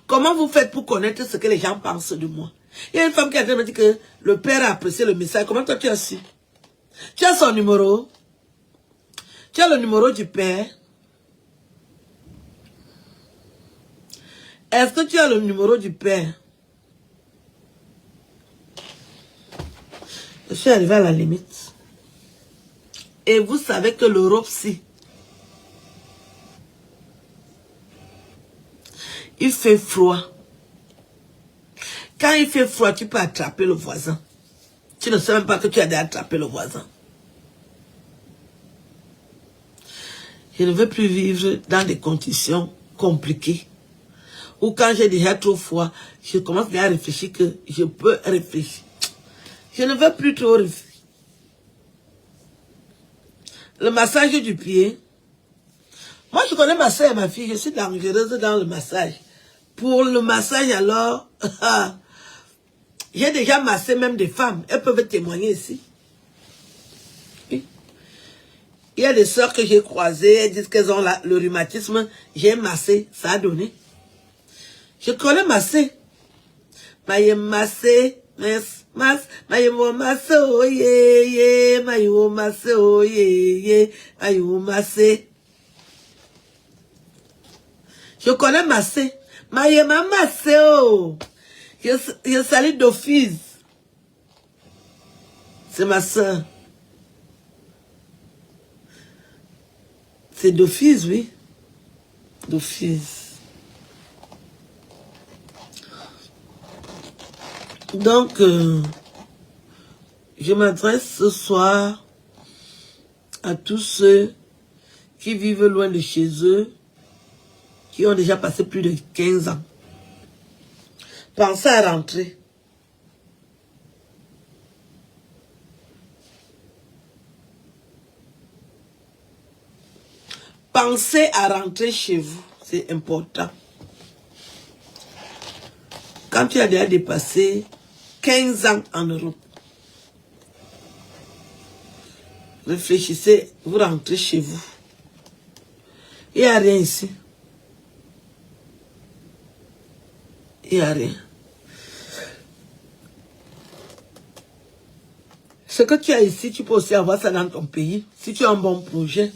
Speaker 1: Comment vous faites pour connaître ce que les gens pensent de moi? Il y a une femme qui a dit que le père a apprécié le message. Comment toi tu as su? Tu as son numéro? Tu as le numéro du père? Est-ce que tu as le numéro du père? Je suis arrivé à la limite. Et vous savez que l'Europe, si, il fait froid. Quand il fait froid, tu peux attraper le voisin. Tu ne sais même pas que tu as déjà attrapé le voisin. Je ne veux plus vivre dans des conditions compliquées. Ou quand j'ai déjà trop froid, je commence bien à réfléchir que je peux réfléchir. Je ne veux plus trop réfléchir. Le massage du pied. Moi, je connais ma soeur et ma fille. Je suis dangereuse dans le massage. Pour le massage, alors, j'ai déjà massé même des femmes. Elles peuvent témoigner ici. Oui. Il y a des sœurs que j'ai croisées. Elles disent qu'elles ont le rhumatisme. J'ai massé. Ça a donné. Je connais masser. Maye massé. Mayo massé. Oh yeah, yeah. Mayo massé. Oh yeah, yeah. Mayo massé. Je connais masser. Maye massé. Oh. Je salue d'office. C'est ma soeur. C'est d'office, oui. D'office. Donc, je m'adresse ce soir à tous ceux qui vivent loin de chez eux, qui ont déjà passé plus de 15 ans. Pensez à rentrer. Pensez à rentrer chez vous, c'est important. Quand tu as déjà dépassé 15 ans en Europe, réfléchissez, vous rentrez chez vous. Il n'y a rien ici. Il n'y a rien. Ce que tu as ici, tu peux aussi avoir ça dans ton pays, si tu as un bon projet.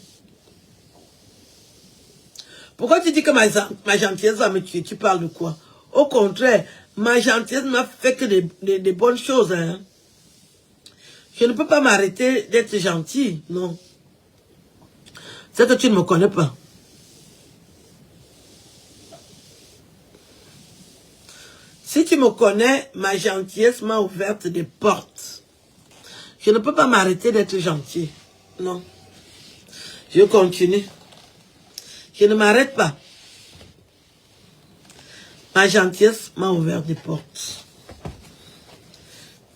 Speaker 1: Pourquoi tu dis que ma gentillesse va me tuer? Tu parles de quoi? Au contraire, ma gentillesse m'a fait que des bonnes choses. Hein. Je ne peux pas m'arrêter d'être gentil, non. C'est que tu ne me connais pas. Si tu me connais, ma gentillesse m'a ouvert des portes. Je ne peux pas m'arrêter d'être gentil. Non. Je continue. Je ne m'arrête pas. Ma gentillesse m'a ouvert des portes.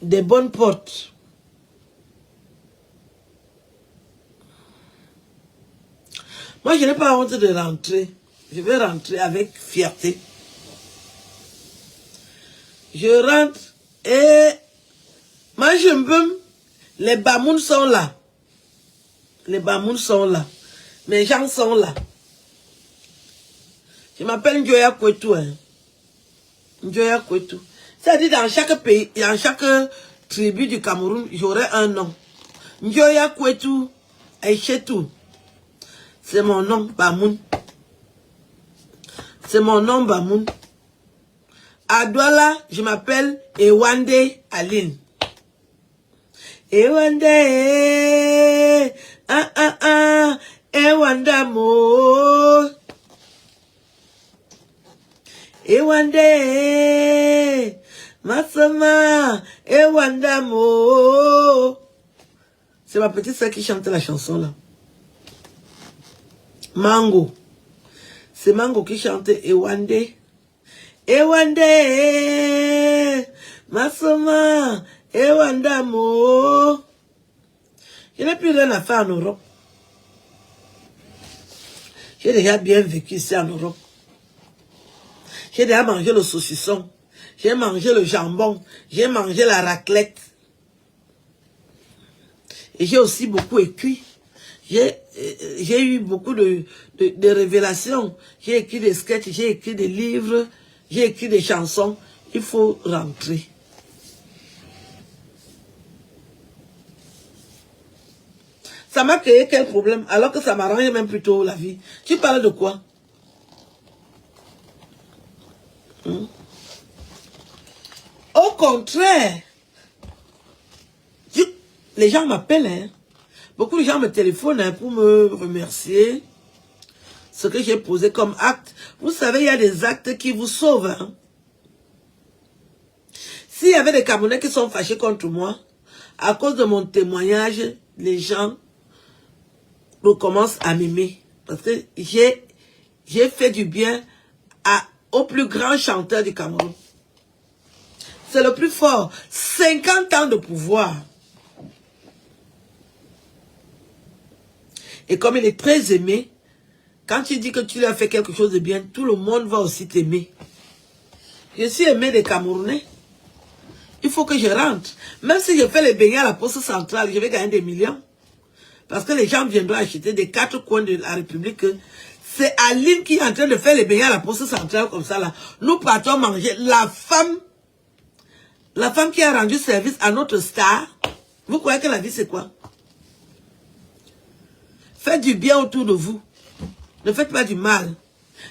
Speaker 1: Des bonnes portes. Moi, je n'ai pas honte de rentrer. Je vais rentrer avec fierté. Je rentre et moi, je me... Les bamouns sont là. Les bamouns sont là. Mes gens sont là. Je m'appelle Njoya Kwetu. Hein. Njoya Kwetu. C'est-à-dire dans chaque pays, dans chaque tribu du Cameroun, j'aurai un nom. Njoya Kwetu Aïchetou. C'est mon nom, Bamoun. C'est mon nom, Bamoun. À Douala, je m'appelle Ewande Aline. Ewande, Ewanda mo. Ewande, Masama, Ewanda mo. C'est ma petite sœur qui chante la chanson là. Mango. C'est Mango qui chantait Ewande. Ewande, Masoma, Ewanda mo. Je n'ai plus rien à faire en Europe. J'ai déjà bien vécu ici en Europe. J'ai déjà mangé le saucisson. J'ai mangé le jambon. J'ai mangé la raclette. Et j'ai aussi beaucoup écrit. J'ai eu beaucoup de révélations. J'ai écrit des sketchs, j'ai écrit des livres, j'ai écrit des chansons. Il faut rentrer. Ça m'a créé quel problème alors que ça m'arrange même plutôt la vie. Tu parles de quoi? Au contraire, les gens m'appellent, hein. Beaucoup de gens me téléphonent, hein, pour me remercier ce que j'ai posé comme acte. Vous savez, il y a des actes qui vous sauvent. Hein. S'il y avait des Camerounais qui sont fâchés contre moi, à cause de mon témoignage, les gens recommencent à m'aimer. Parce que j'ai fait du bien au plus grand chanteur du Cameroun. C'est le plus fort. 50 ans de pouvoir. Et comme il est très aimé, quand tu dis que tu lui as fait quelque chose de bien, tout le monde va aussi t'aimer. Je suis aimé des Camerounais. Il faut que je rentre. Même si je fais les beignets à la poste centrale, je vais gagner des millions. Parce que les gens viendront acheter des 4 coins de la République. C'est Aline qui est en train de faire les beignets à la poste centrale comme ça là. Nous partons manger. La femme qui a rendu service à notre star, vous croyez que la vie c'est quoi? Faites du bien autour de vous. Ne faites pas du mal.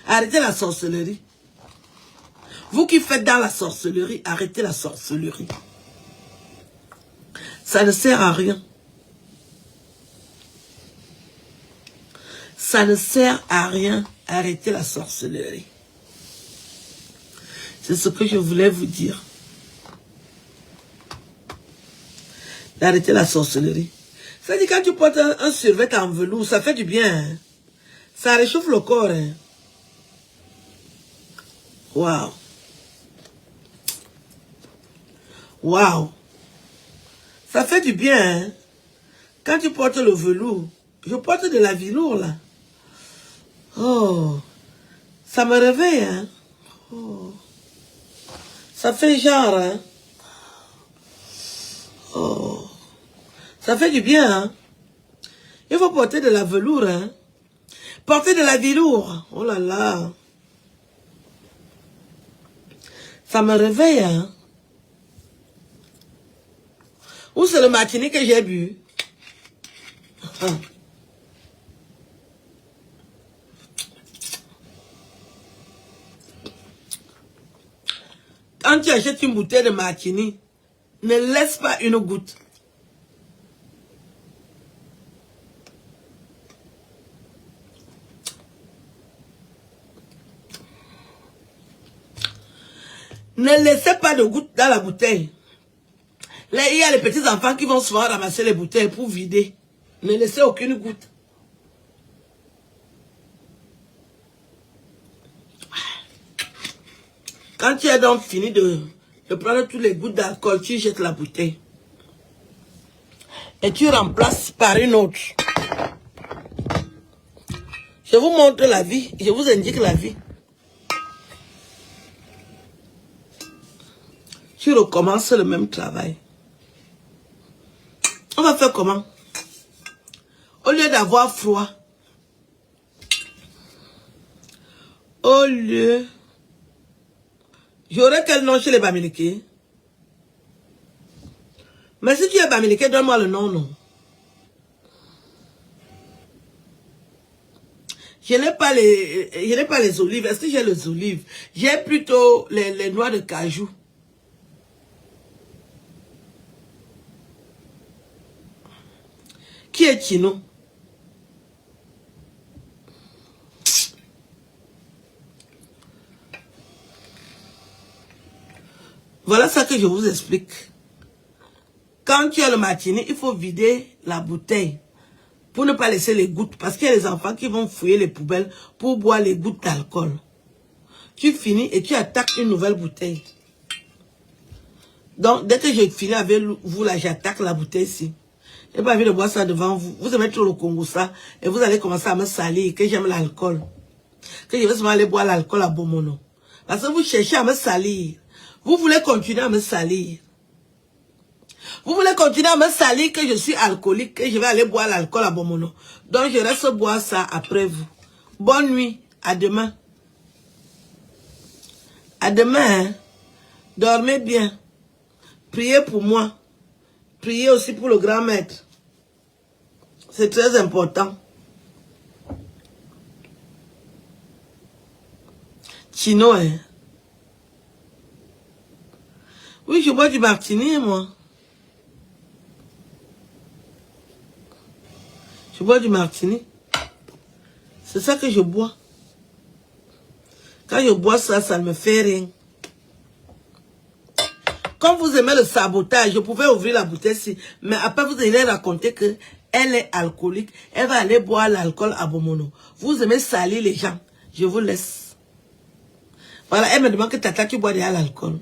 Speaker 1: Arrêtez la sorcellerie. Vous qui faites dans la sorcellerie, arrêtez la sorcellerie. Ça ne sert à rien. Ça ne sert à rien. Arrêtez la sorcellerie. C'est ce que je voulais vous dire. D'arrêter la sorcellerie. Ça dit quand tu portes un survêt en velours, ça fait du bien. Hein? Ça réchauffe le corps. Hein? Waouh. Waouh. Ça fait du bien. Hein? Quand tu portes le velours, je porte de la velours là. Oh. Ça me réveille. Hein? Oh. Ça fait genre. Hein? Oh. Ça fait du bien. Hein? Il faut porter de la velours. Hein? Porter de la velours. Oh là là. Ça me réveille. Hein? Ou c'est le martini que j'ai bu? Quand tu achètes une bouteille de martini, ne laisse pas une goutte. Ne laissez pas de goutte dans la bouteille. Là, il y a les petits enfants qui vont souvent ramasser les bouteilles pour vider. Ne laissez aucune goutte. Quand tu as donc fini de prendre tous les gouttes d'alcool, tu jettes la bouteille. Et tu remplaces par une autre. Je vous montre la vie. Je vous indique la vie. Tu recommences le même travail. On va faire comment? Au lieu d'avoir froid, au lieu... J'aurais quel nom chez les Bamileke? Mais si tu es Bamileke, donne-moi le nom, non. Je n'ai pas les olives. Est-ce que j'ai les olives? J'ai plutôt les noix de cajou. Qui est Chino? Voilà ça que je vous explique. Quand tu as le martini, il faut vider la bouteille pour ne pas laisser les gouttes. Parce qu'il y a les enfants qui vont fouiller les poubelles pour boire les gouttes d'alcool. Tu finis et tu attaques une nouvelle bouteille. Donc, dès que j'ai fini avec vous, là, j'attaque la bouteille ici. Je n'ai pas envie de boire ça devant vous. Vous aimez trop le Congo, ça. Et vous allez commencer à me salir, que j'aime l'alcool. Que je vais seulement aller boire l'alcool à Bomono. Parce que vous cherchez à me salir. Vous voulez continuer à me salir. Vous voulez continuer à me salir que je suis alcoolique, que je vais aller boire l'alcool à Bomono. Donc, je reste boire ça après vous. Bonne nuit. À demain. À demain. Hein? Dormez bien. Priez pour moi. Priez aussi pour le grand maître. C'est très important. Chino, hein. Oui, je bois du martini, moi. Je bois du martini. C'est ça que je bois. Quand je bois ça, ça ne me fait rien. Comme vous aimez le sabotage, je pouvais ouvrir la bouteille ici. Mais après, vous allez raconter que elle est alcoolique. Elle va aller boire l'alcool à Bomono. Vous aimez salir les gens. Je vous laisse. Voilà, elle me demande que Tata, tu bois déjà l'alcool.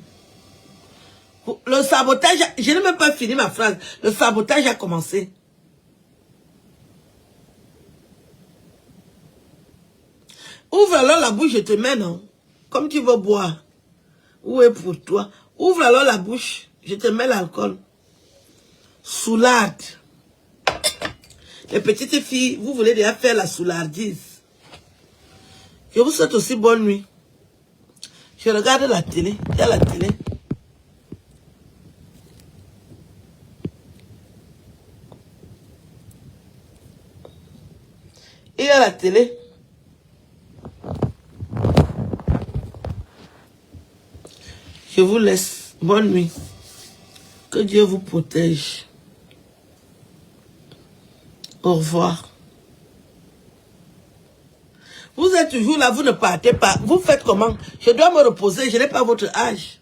Speaker 1: Le sabotage, je n'ai même pas fini ma phrase. Le sabotage a commencé. Ouvre alors la bouche, je te mets, non? Comme tu veux boire. Où est pour toi? Ouvre alors la bouche, je te mets l'alcool. Soulade. Les petites filles, vous voulez déjà faire la soulardise. Je vous souhaite aussi bonne nuit. Je regarde la télé. Il y a la télé. Il y a la télé. Je vous laisse. Bonne nuit. Que Dieu vous protège. Au revoir. Vous êtes toujours là, vous ne partez pas. Vous faites comment? Je dois me reposer, je n'ai pas votre âge.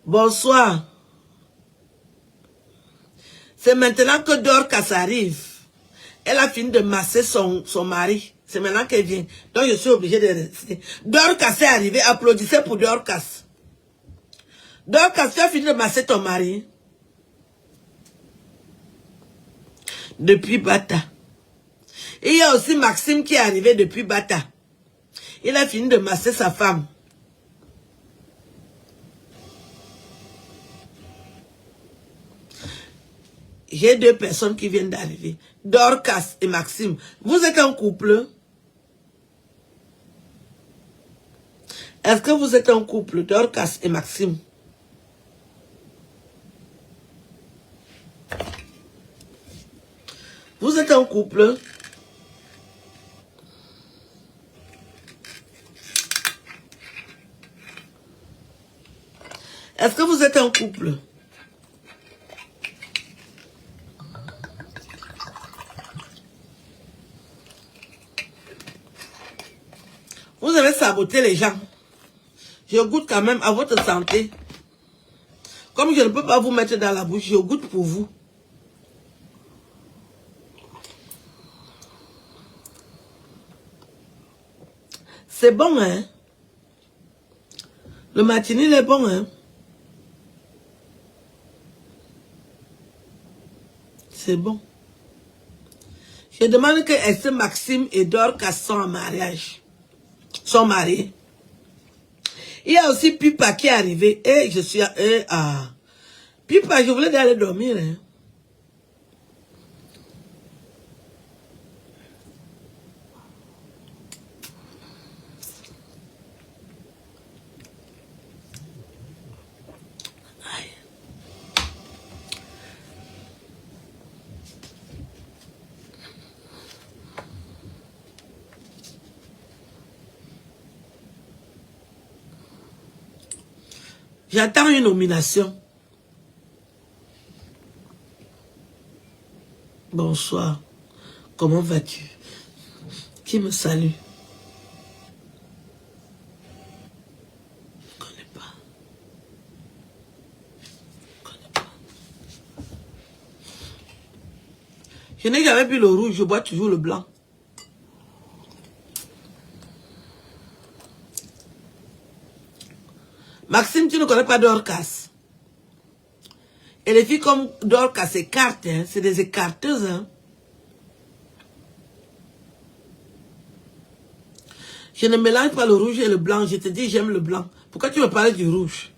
Speaker 1: Bonsoir. C'est maintenant que Dorcas arrive. Elle a fini de masser son mari. C'est maintenant qu'elle vient. Donc je suis obligée de rester. Dorcas est arrivé. Applaudissez pour Dorcas. Dorcas, tu as fini de masser ton mari. Depuis Bata. Et il y a aussi Maxime qui est arrivé depuis Bata. Il a fini de masser sa femme. J'ai deux personnes qui viennent d'arriver. Dorcas et Maxime. Vous êtes un couple? Est-ce que vous êtes un couple, Dorcas et Maxime? Vous êtes un couple? Est-ce que vous êtes un couple? Vous avez saboté les gens. Je goûte quand même à votre santé. Comme je ne peux pas vous mettre dans la bouche, je goûte pour vous. C'est bon, hein? Le martini, il est bon, hein? C'est bon. Je demande que est-ce que Maxime et Dorcas sont en mariage. Sont mariés. Il y a aussi Pipa qui est arrivé. Et je suis à... Pipa, je voulais aller dormir, hein? J'attends une nomination. Bonsoir. Comment vas-tu? Qui me salue? Je ne connais pas. Je ne connais pas. Je n'ai jamais bu le rouge, je bois toujours le blanc. Maxime, tu ne connais pas Dorcas. Et les filles comme Dorcas s'écartent, hein, c'est des écarteuses. Hein. Je ne mélange pas le rouge et le blanc. Je te dis, j'aime le blanc. Pourquoi tu me parles du rouge?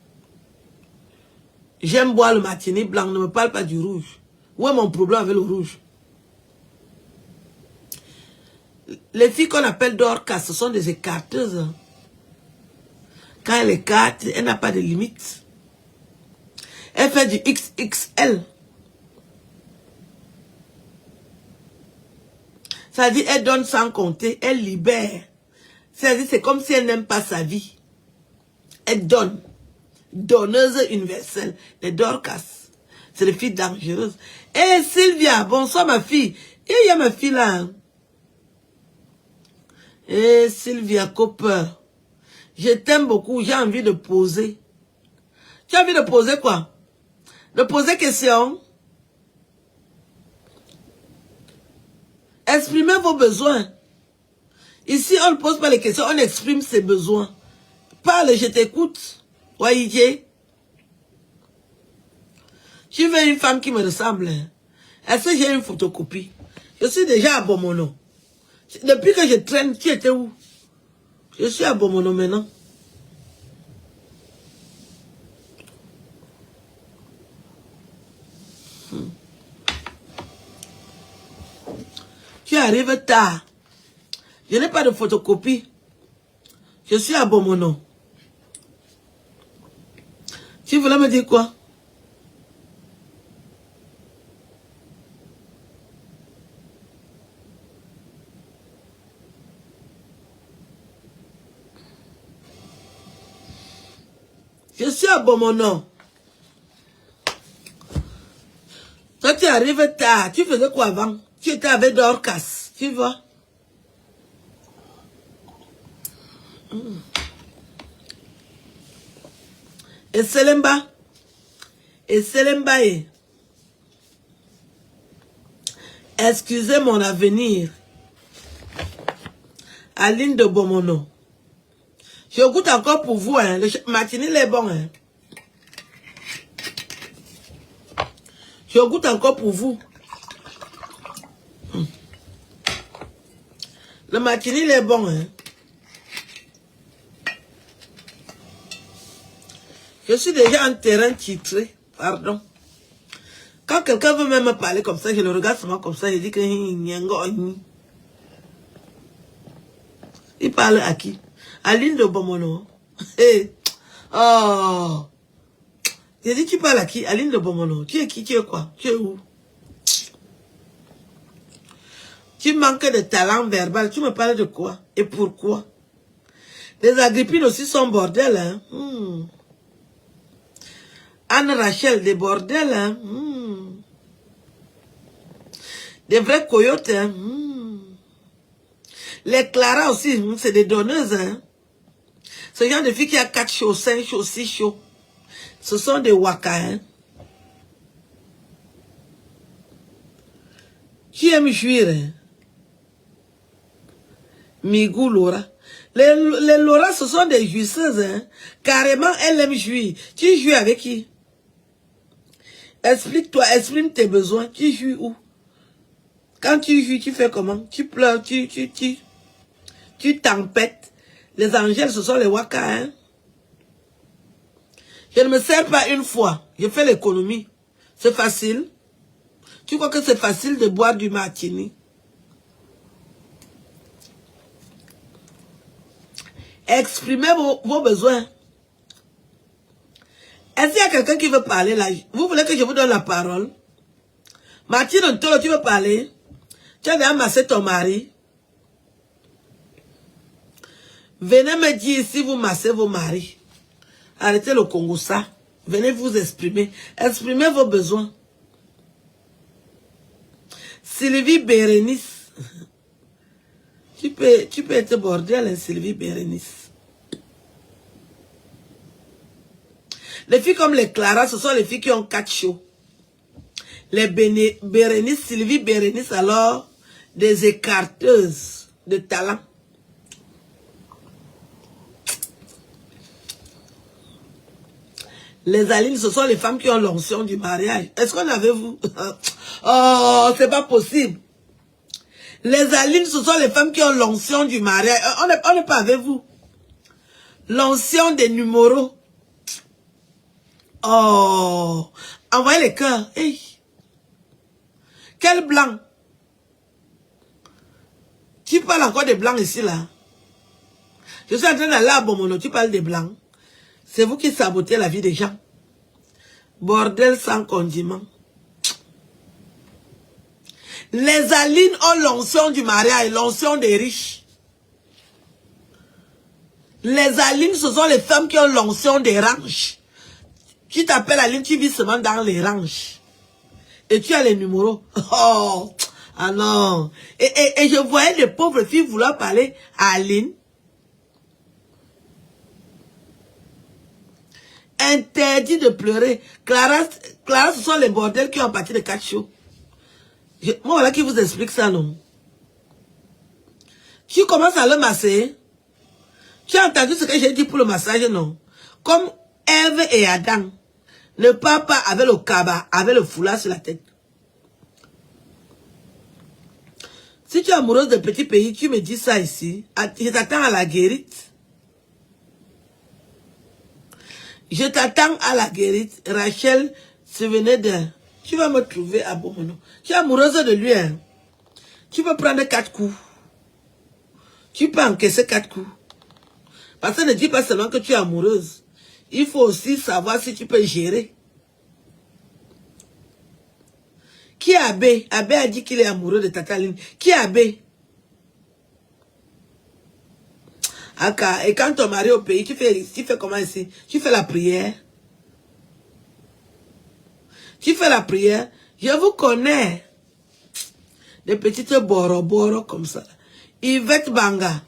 Speaker 1: J'aime boire le martini blanc, ne me parle pas du rouge. Où est mon problème avec le rouge? Les filles qu'on appelle Dorcas, ce sont des écarteuses. Hein. Quand elle écarte, elle n'a pas de limite. Elle fait du XXL. Ça veut dire elle donne sans compter, elle libère. Ça veut dire c'est comme si elle n'aime pas sa vie. Elle donne. Donneuse universelle. Les Dorcas. C'est les filles dangereuses. Eh Sylvia, bonsoir ma fille. Et il y a ma fille là. Eh Sylvia Cooper. Je t'aime beaucoup, j'ai envie de poser. Tu as envie de poser quoi? De poser question. Exprimez vos besoins. Ici, on ne pose pas les questions, on exprime ses besoins. Parle, je t'écoute. Voyez. Je veux une femme qui me ressemble. Est-ce que j'ai une photocopie? Je suis déjà à Bomono. Depuis que je traîne, tu étais où? Je suis à Bomono maintenant. Tu arrives tard. Je n'ai pas de photocopie. Je suis à Bomono. Tu voulais me dire quoi? Je suis à Bomono. Toi, tu arrives tard. Tu faisais quoi avant? Tu étais avec Dorcas. Tu vois? Et Selemba. Et Selemba. Excusez mon avenir. Aline de Bomono. Je goûte encore pour vous. Hein. Le matinée est bon. Hein. Je goûte encore pour vous. Le matinée est bon. Hein. Je suis déjà en terrain titré. Pardon. Quand quelqu'un veut même me parler comme ça, je le regarde seulement comme ça, je dis que... Il parle à qui? Aline de Bomono. Hey. Oh. J'ai dit, tu parles à qui? Aline de Bomono. Tu es qui? Tu es quoi? Tu es où? Tu manques de talent verbal. Tu me parles de quoi? Et pourquoi? Les Agrippines aussi sont bordel, hein? Anne-Rachel, des bordels, hein? Des vrais coyotes, hein? Les Clara aussi, c'est des donneuses, hein? Ce genre de filles qui a 4 chauds, 5 chauds, 6 chauds. Ce sont des waka, hein? Qui aime jouir, hein? Migou Laura. Les Laura, ce sont des jouisseuses, hein? Carrément, elles aiment jouir. Tu joues avec qui? Explique-toi, exprime tes besoins. Tu joues où? Quand tu joues, tu fais comment? Tu pleures, tu tempêtes. Les angèles, ce sont les waka, hein? Je ne me sers pas une fois. Je fais l'économie. C'est facile. Tu crois que c'est facile de boire du martini? Exprimez vos besoins. Est-ce qu'il y a quelqu'un qui veut parler là? Vous voulez que je vous donne la parole? Martine Ntolo, tu veux parler? Tu as déjà massé ton mari? Venez me dire si vous massez vos maris. Arrêtez le Congo ça. Venez vous exprimer. Exprimez vos besoins. Sylvie Bérénice. Tu peux être bordel, hein, Sylvie Bérénice. Les filles comme les Clara, ce sont les filles qui ont 4 chauds. les Bérénice, Sylvie Bérénice, alors, des écarteuses de talent. Les Aline, ce sont les femmes qui ont l'onction du mariage. Est-ce qu'on avait vous? Oh, c'est pas possible. Les Aline, ce sont les femmes qui ont l'onction du mariage. On n'est pas avec vous. L'onction des numéros. Oh, envoyez les cœurs. Hey. Quel blanc. Tu parles encore des blancs ici, là. Je suis en train d'aller à Bomono, tu parles des blancs. C'est vous qui sabotez la vie des gens. Bordel sans condiment. Les Alines ont l'onction du mariage, l'onction des riches. Les Alines, ce sont les femmes qui ont l'onction des ranches. Tu t'appelles Aline, tu vis seulement dans les ranches. Et tu as les numéros. Oh, ah non. Et je voyais des pauvres filles vouloir parler à Aline. Interdit de pleurer. Clara, ce sont les bordels qui ont parti de 4 shows. Moi, voilà qui vous explique ça, non? Tu commences à le masser. Tu as entendu ce que j'ai dit pour le massage, non? Comme Ève et Adam ne partent pas avec le cabas, avec le foulard sur la tête. Si tu es amoureuse de petits pays, tu me dis ça ici. Je t'attends à la guérite. Je t'attends à la guérite. Rachel, souvenez de... Tu vas me trouver à Bomono. Tu es amoureuse de lui, hein? Tu peux prendre 4 coups. Tu peux encaisser 4 coups. Parce que ne dis pas seulement que tu es amoureuse. Il faut aussi savoir si tu peux gérer. Qui est Abbé? Abbé a dit qu'il est amoureux de Tataline. Qui est Abbé? Aka, et quand ton mari au pays, tu fais comment ici? Tu fais la prière. Tu fais la prière. Je vous connais. Des petites boro comme ça. Yvette Banga.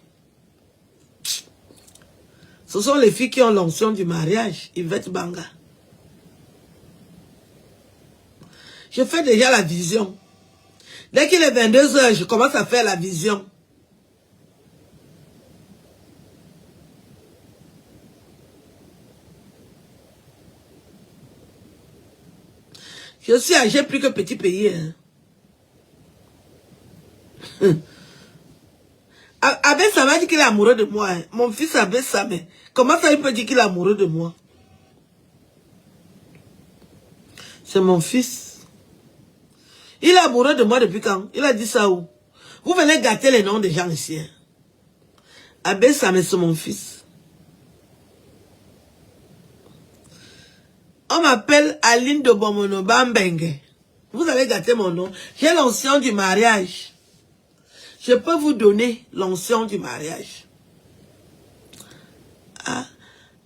Speaker 1: Ce sont les filles qui ont l'onction du mariage. Yvette Banga. Je fais déjà la vision. Dès qu'il est 22 h, je commence à faire la vision. Je suis âgé plus que petit pays. Hein. Abbé Samé dit qu'il est amoureux de moi. Hein. Mon fils Abbé Samé. Comment ça il peut dire qu'il est amoureux de moi? C'est mon fils. Il est amoureux de moi depuis quand? Il a dit ça où? Vous venez gâter les noms des gens ici. Hein. Abbé Samé, c'est mon fils. On m'appelle Aline de Bomono Bambenge. Vous allez gâter mon nom. J'ai l'onction du mariage. Je peux vous donner l'onction du mariage. Ah.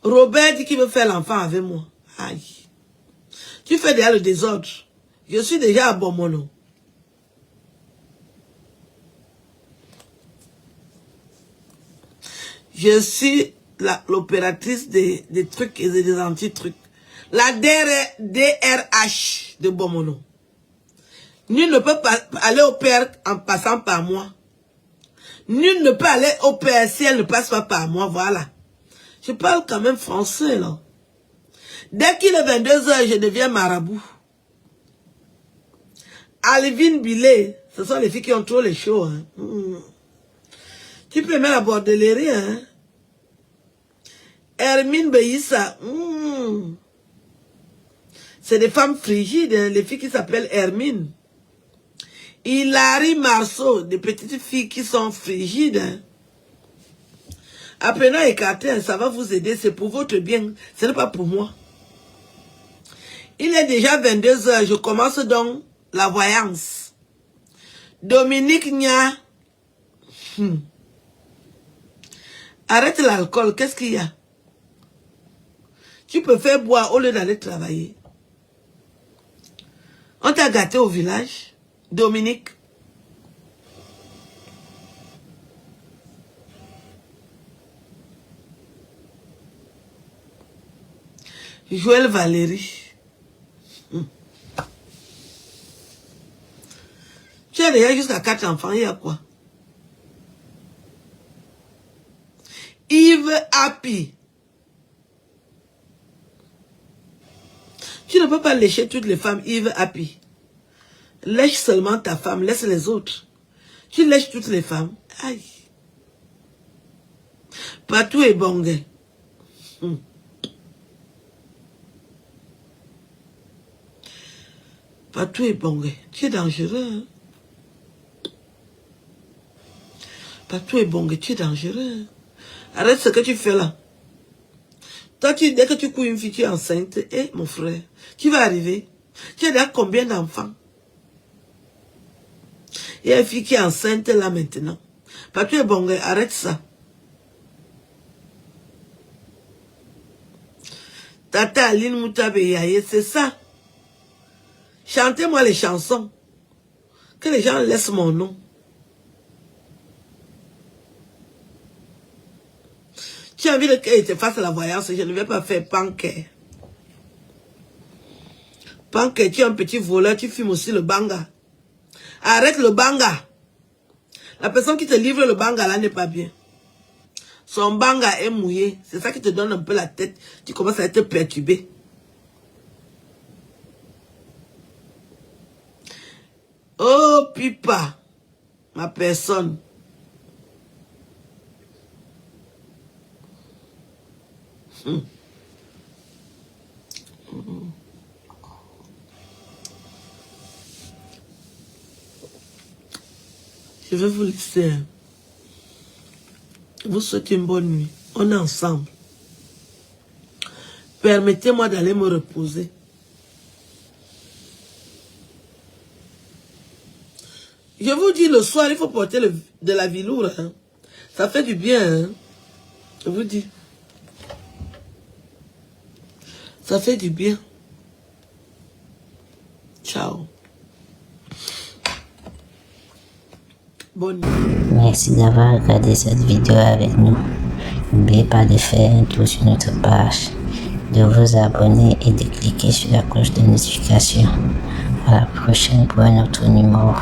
Speaker 1: Robert dit qu'il veut faire l'enfant avec moi. Aïe. Tu fais déjà le désordre. Je suis déjà à Bomono. Je suis l'opératrice des trucs et des anti-trucs. La DRH de Bomono. Nul ne peut pas aller au père en passant par moi. Nul ne peut aller au père si elle ne passe pas par moi. Voilà. Je parle quand même français, là. Dès qu'il est 22 h, je deviens marabout. Alvin Billet, ce sont les filles qui ont trop les shows. Hein. Tu peux mettre la bordellerie. Hein. Hermine Beissa. C'est des femmes frigides, hein, les filles qui s'appellent Hermine. Hilary Marceau, des petites filles qui sont frigides. Hein. Apprenons à écarter, ça va vous aider, c'est pour votre bien, ce n'est pas pour moi. Il est déjà 22 h, je commence donc la voyance. Dominique Nia. Arrête l'alcool, qu'est-ce qu'il y a? Tu peux faire boire au lieu d'aller travailler. On t'a gâté au village, Dominique. Joël Valérie. as déjà jusqu'à 4 enfants, il y a quoi? Yves Happy. Tu ne peux pas lécher toutes les femmes, Yves Happy. Lèche seulement ta femme, laisse les autres. Tu lèches toutes les femmes. Aïe. Patou et Bongé. Patou et Bongé. Tu es dangereux. Hein? Patou et Bongé, tu es dangereux. Arrête ce que tu fais là. Toi, dès que tu couilles une fille, tu es enceinte. Eh, mon frère, tu vas arriver. Tu as déjà combien d'enfants? Il y a une fille qui est enceinte là maintenant. Patou et Bongé, arrête ça. Tata Aline Moutabe Yaye, c'est ça. Chantez-moi les chansons. Que les gens laissent mon nom. Tu as envie qu'elle te fasse la voyance, je ne vais pas faire Panké. Panké, tu es un petit voleur, tu fumes aussi le banga. Arrête le banga. La personne qui te livre le banga là n'est pas bien. Son banga est mouillé. C'est ça qui te donne un peu la tête. Tu commences à être perturbé. Oh, Pipa. Ma personne. Je vais vous laisser. Vous souhaitez une bonne nuit. On est ensemble. Permettez-moi d'aller me reposer. Je vous dis, le soir, il faut porter de la velours. Hein. Ça fait du bien. Hein. Je vous dis. Ça fait du bien. Ciao. Bonne nuit.
Speaker 4: Merci d'avoir regardé cette vidéo avec nous. N'oubliez pas de faire un tour sur notre page, de vous abonner et de cliquer sur la cloche de notification. À la prochaine pour un autre numéro.